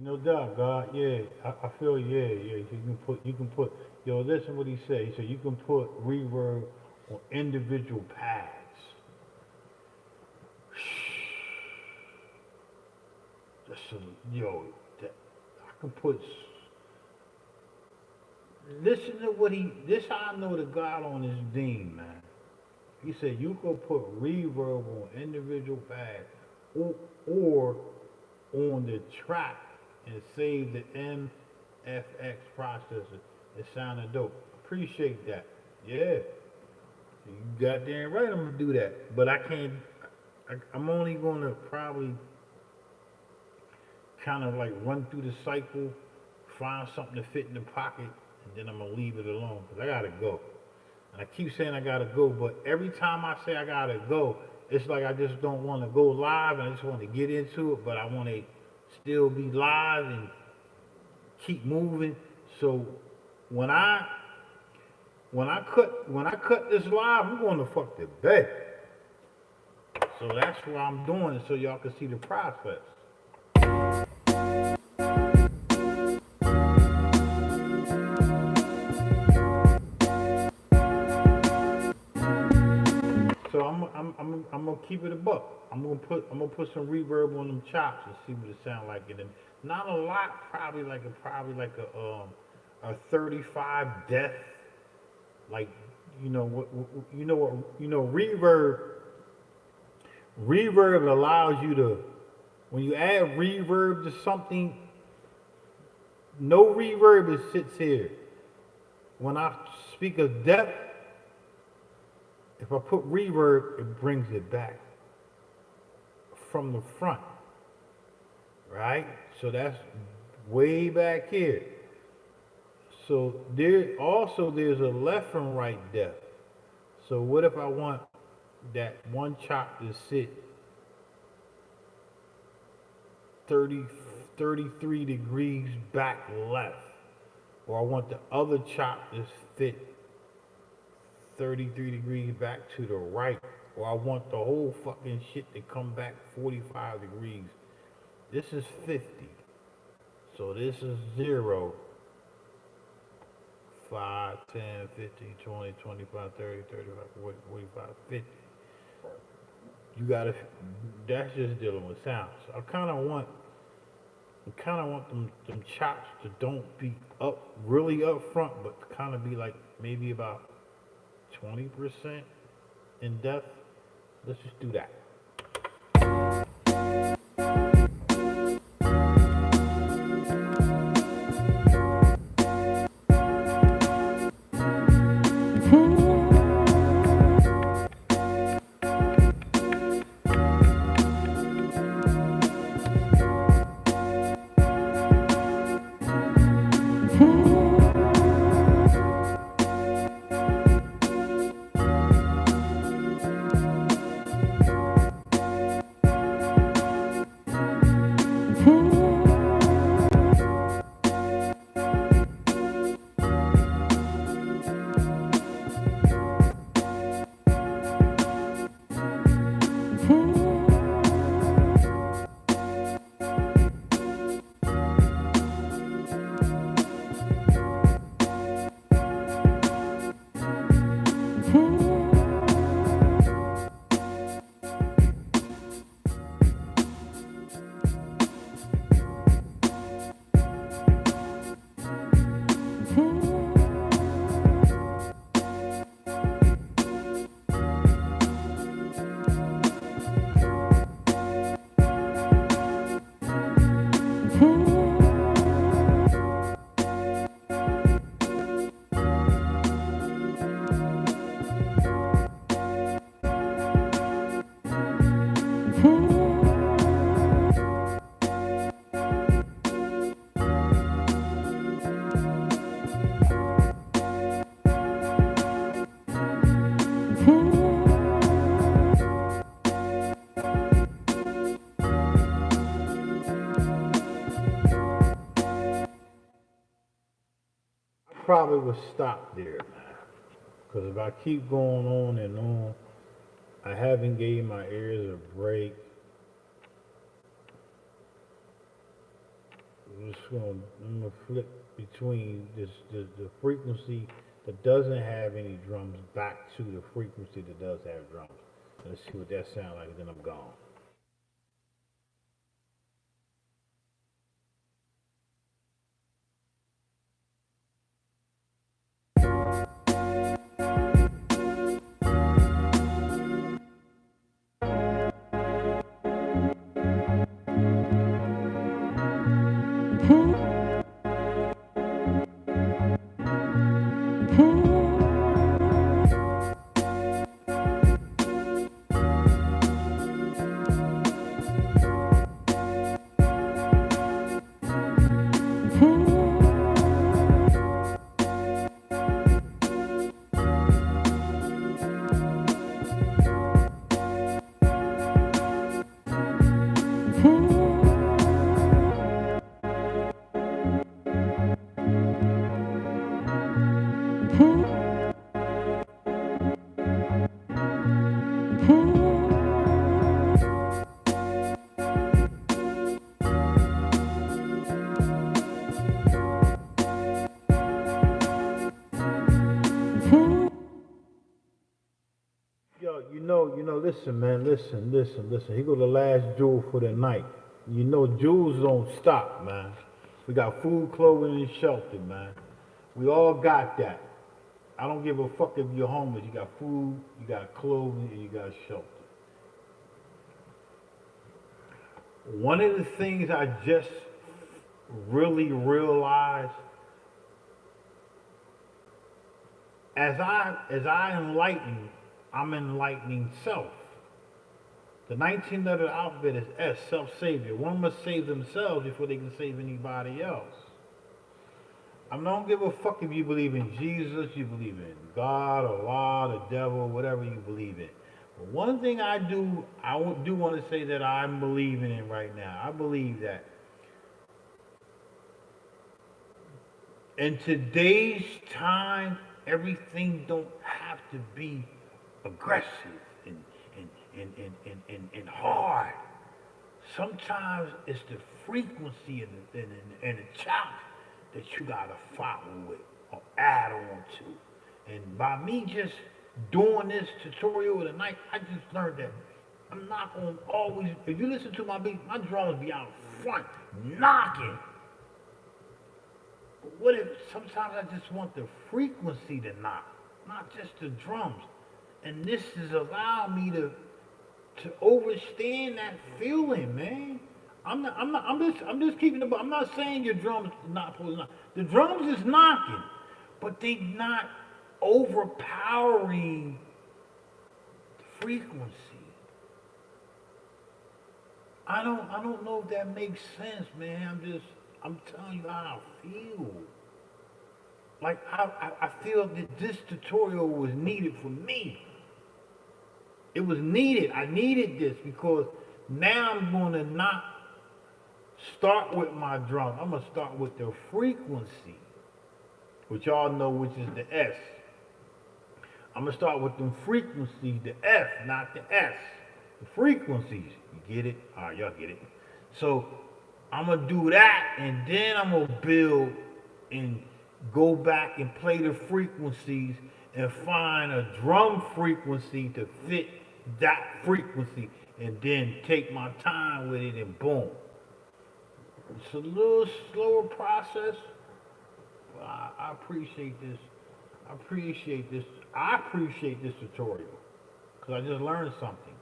No doubt, God. Yeah, I feel. Yeah, yeah. You can put. Yo, listen what he said. He said you can put reverb on individual pads. That's yo. That, I can put. Listen to what he. This how I know the God on his beam, man. He said you can put reverb on individual pads, or on the track and save the MFX processor. It sounded dope. Appreciate that. Yeah. You goddamn right I'm gonna do that. But I can't I'm only gonna probably kind of like run through the cycle, find something to fit in the pocket, and then I'm gonna leave it alone because I gotta go. And I keep saying I gotta go, but every time I say I gotta go, it's like I just don't want to go live and I just want to get into it, but I want to still be live and keep moving. So when I cut this live, I'm going to fuck the bed. So that's why I'm doing it so y'all can see the process. So I'm gonna keep it a buck. I'm gonna put some reverb on them chops and see what it sound like. And not a lot, probably like a 35 def. Like reverb allows you to, when you add reverb to something, no reverb it sits here. When I speak of depth, if I put reverb, it brings it back from the front, right? So that's way back here. So there's a left and right depth. So what if I want that one chop to sit 33 degrees back left, or I want the other chop to fit 33 degrees back to the right, or I want the whole fucking shit to come back 45 degrees. This is 50. So this is 0, 5, 10, 15, 20, 25, 30, 35, 40, 45, 50. You gotta, that's just dealing with sound. So I kinda want them chops to don't be really up front, but kinda be like maybe about 20% in depth. Let's just do that. probably would stop there, man. Because if I keep going on and on, I haven't gave my ears a break. I'm gonna flip between the frequency that doesn't have any drums back to the frequency that does have drums. Let's see what that sounds like, and then I'm gone. Yo, listen, man, listen. Here go the last jewel for the night. You know, jewels don't stop, man. We got food, clothing, and shelter, man. We all got that. I don't give a fuck if you're homeless. You got food, you got clothing, and you got shelter. One of the things I just really realized as I enlighten, I'm enlightening self. The 19 letter alphabet is S, self-savior. One must save themselves before they can save anybody else. I don't give a fuck if you believe in Jesus, you believe in God, Allah, the devil, whatever you believe in. But one thing I do want to say that I'm believing in right now. I believe that in today's time, everything don't have to be aggressive and hard. Sometimes it's the frequency and the challenge that you gotta follow with or add on to. And by me just doing this tutorial tonight, I just learned that I'm not gonna always, if you listen to my beat, my drums be out front, knocking. But what if sometimes I just want the frequency to knock, not just the drums? And this is allowing me to overstand that feeling, man. I'm just keeping it. I'm not saying your drums not supposed to knock. The drums is knocking, but they not overpowering the frequency. I don't know if that makes sense, man. I'm telling you how I feel. Like I feel that this tutorial was needed for me. It was needed. I needed this because now I'm going to not start with my drum. I'm going to start with the frequency, which y'all know which is the S. I'm going to start with the frequency, the F, not the S. The frequencies. You get it? All right, y'all get it. So I'm going to do that, and then I'm going to build and go back and play the frequencies and find a drum frequency to fit that frequency, and then take my time with it, and boom. It's a little slower process, but I appreciate this. I appreciate this tutorial because I just learned something.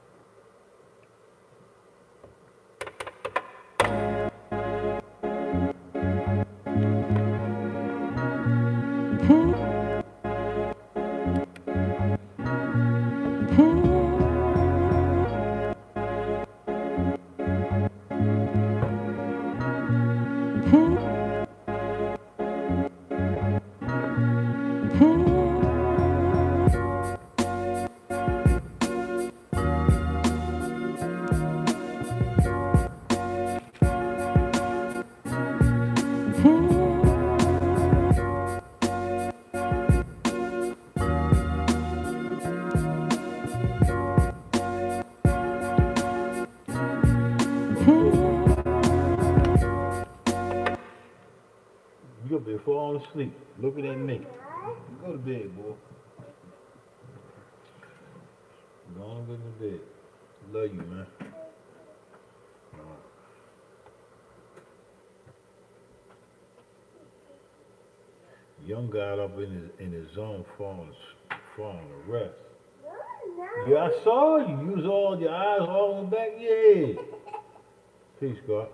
You up there falling asleep, looking at me. Go to bed, boy. Go on, go to bed. Love you, man. Young got up in his zone, falling to rest. Yeah, I saw you. Use all your eyes all in the back of your head. Peace, God.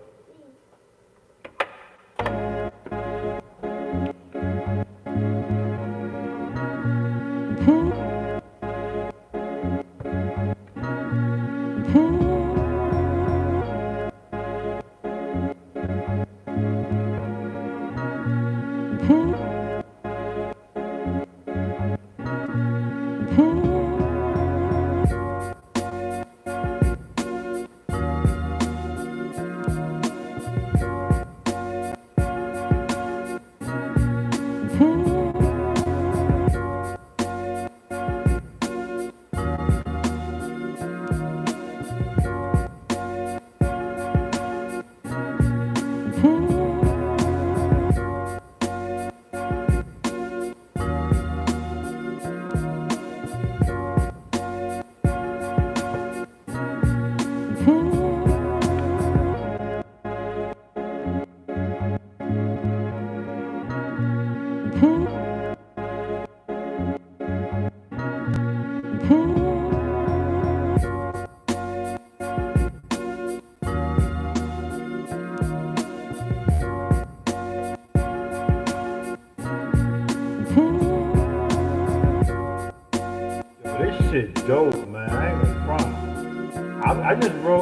This shit dope, man. I ain't gonna front.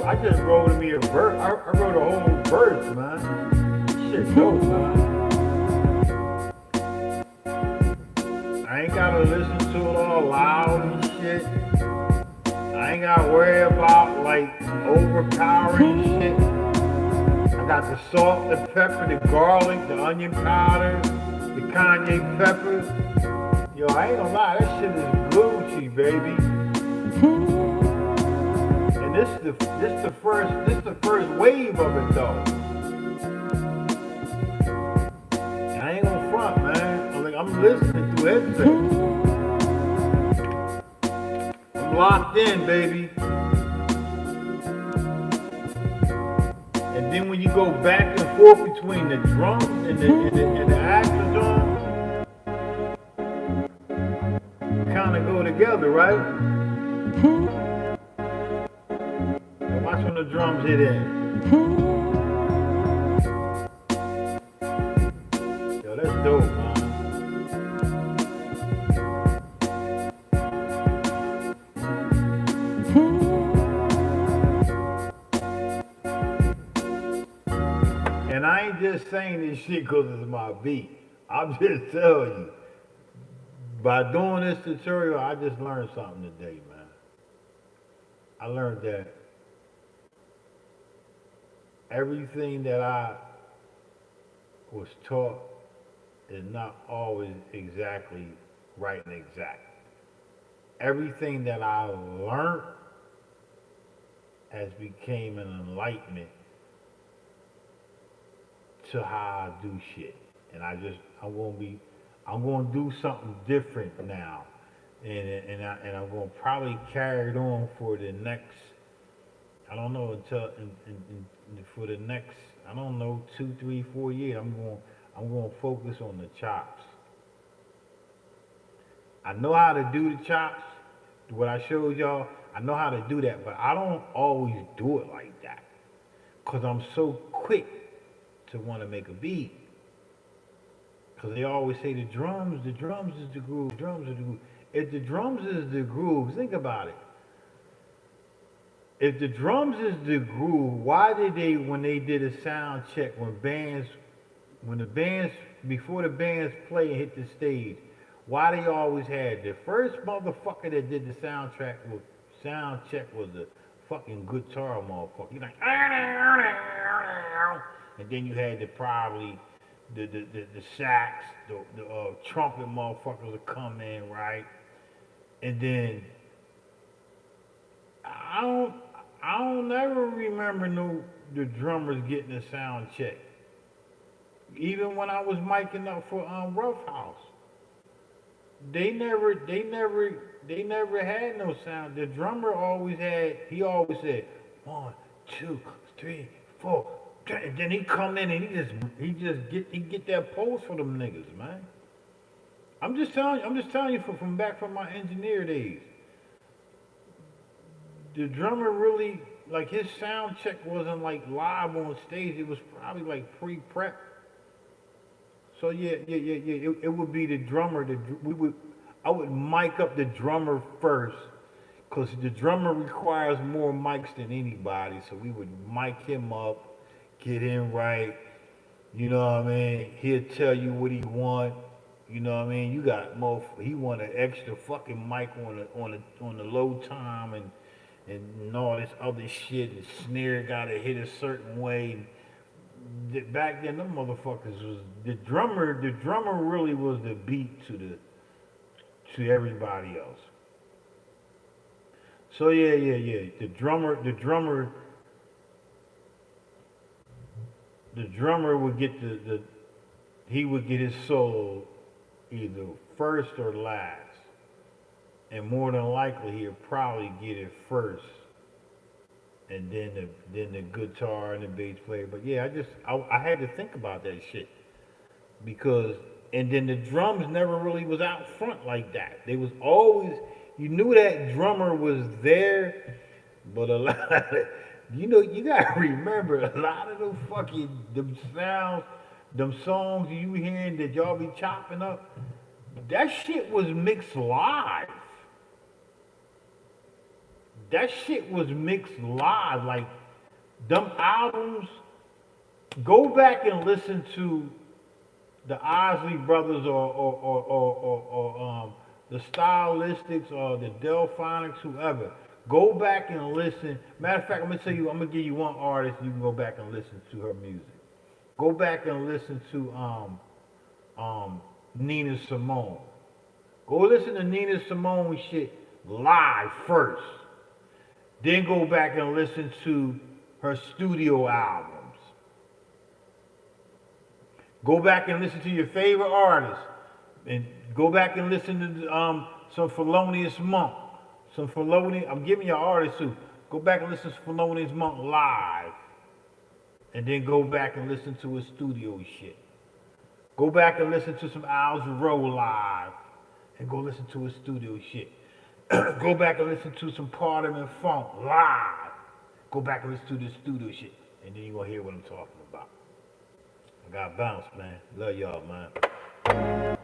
I just wrote me a verse. I wrote a whole verse, man. Shit dope, man. I ain't gotta listen to it all loud and shit. I ain't gotta worry about like overpowering shit. I got the salt, the pepper, the garlic, the onion powder, the Kanye pepper. Yo, I ain't gonna lie, that shit is Gucci, baby. And this the first wave of it though. And I ain't gonna front, man. I'm listening to headsets. I'm locked in, baby. And then when you go back and forth between the drums and the actual drum, kind of go together, right? And watch when the drums hit in. Yo, that's dope, man. And I ain't just saying this shit because it's my beat. I'm just telling you. By doing this tutorial, I just learned something today, man. I learned that everything that I was taught is not always exactly right and exact. Everything that I learned has became an enlightenment to how I do shit. And I'm gonna do something different now. And I'm gonna probably carry it on for the next, I don't know, until for the next, I don't know, 2, 3, 4 years. I'm gonna focus on the chops. I know how to do the chops. What I showed y'all, I know how to do that, but I don't always do it like that. Cause I'm so quick to want to make a beat. Cause they always say the drums is the groove, the drums are the groove. If the drums is the groove, think about it. If the drums is the groove, why did they, when they did a sound check, before the bands play and hit the stage, why they always had the first motherfucker that did the sound check was the fucking guitar motherfucker. You're like, and then you had probably the sax, the trumpet motherfuckers would come in, right? And then I don't ever remember the drummers getting a sound check. Even when I was miking up for Rough House, they never had no sound. The drummer always had. He always said 1, 2, 3, 4. And then he come in and he get that pulse for them niggas, man. I'm just telling you from back from my engineer days. The drummer really like his sound check wasn't like live on stage. It was probably like pre-prep. So yeah. It would be the drummer. I would mic up the drummer first, cause the drummer requires more mics than anybody. So we would mic him up, get him right. You know what I mean? He'll tell you what he want. You know what I mean? You got more. He want an extra fucking mic on the low time and all this other shit. The snare gotta hit a certain way. Back then, them motherfuckers was the drummer. The drummer really was the beat to everybody else. So yeah. The drummer would get the he would get his solo either first or last, and more than likely he'll probably get it first, and then the guitar and the bass player. But yeah, I had to think about that shit because and then the drums never really was out front like that. They was always you knew that drummer was there, but a lot of, you gotta remember a lot of them fucking them sounds, them songs you hearing that y'all be chopping up, that shit was mixed live. That shit was mixed live. Like them albums, go back and listen to the Osley Brothers or the Stylistics or the Delphonics, whoever. Go back and listen. Matter of fact, I'm gonna give you one artist you can go back and listen to her music. Go back and listen to Nina Simone. Go listen to Nina Simone shit live first. Then go back and listen to her studio albums. Go back and listen to your favorite artists. And go back and listen to some Thelonious Monk. I'm giving you artists too. Go back and listen to Thelonious Monk live. And then go back and listen to his studio shit. Go back and listen to some Al Jarreau live. And go listen to his studio shit. Go back and listen to some Parliament Funk live. Go back and listen to the studio shit. And then you're going to hear what I'm talking about. I got bounce, man. Love y'all, man.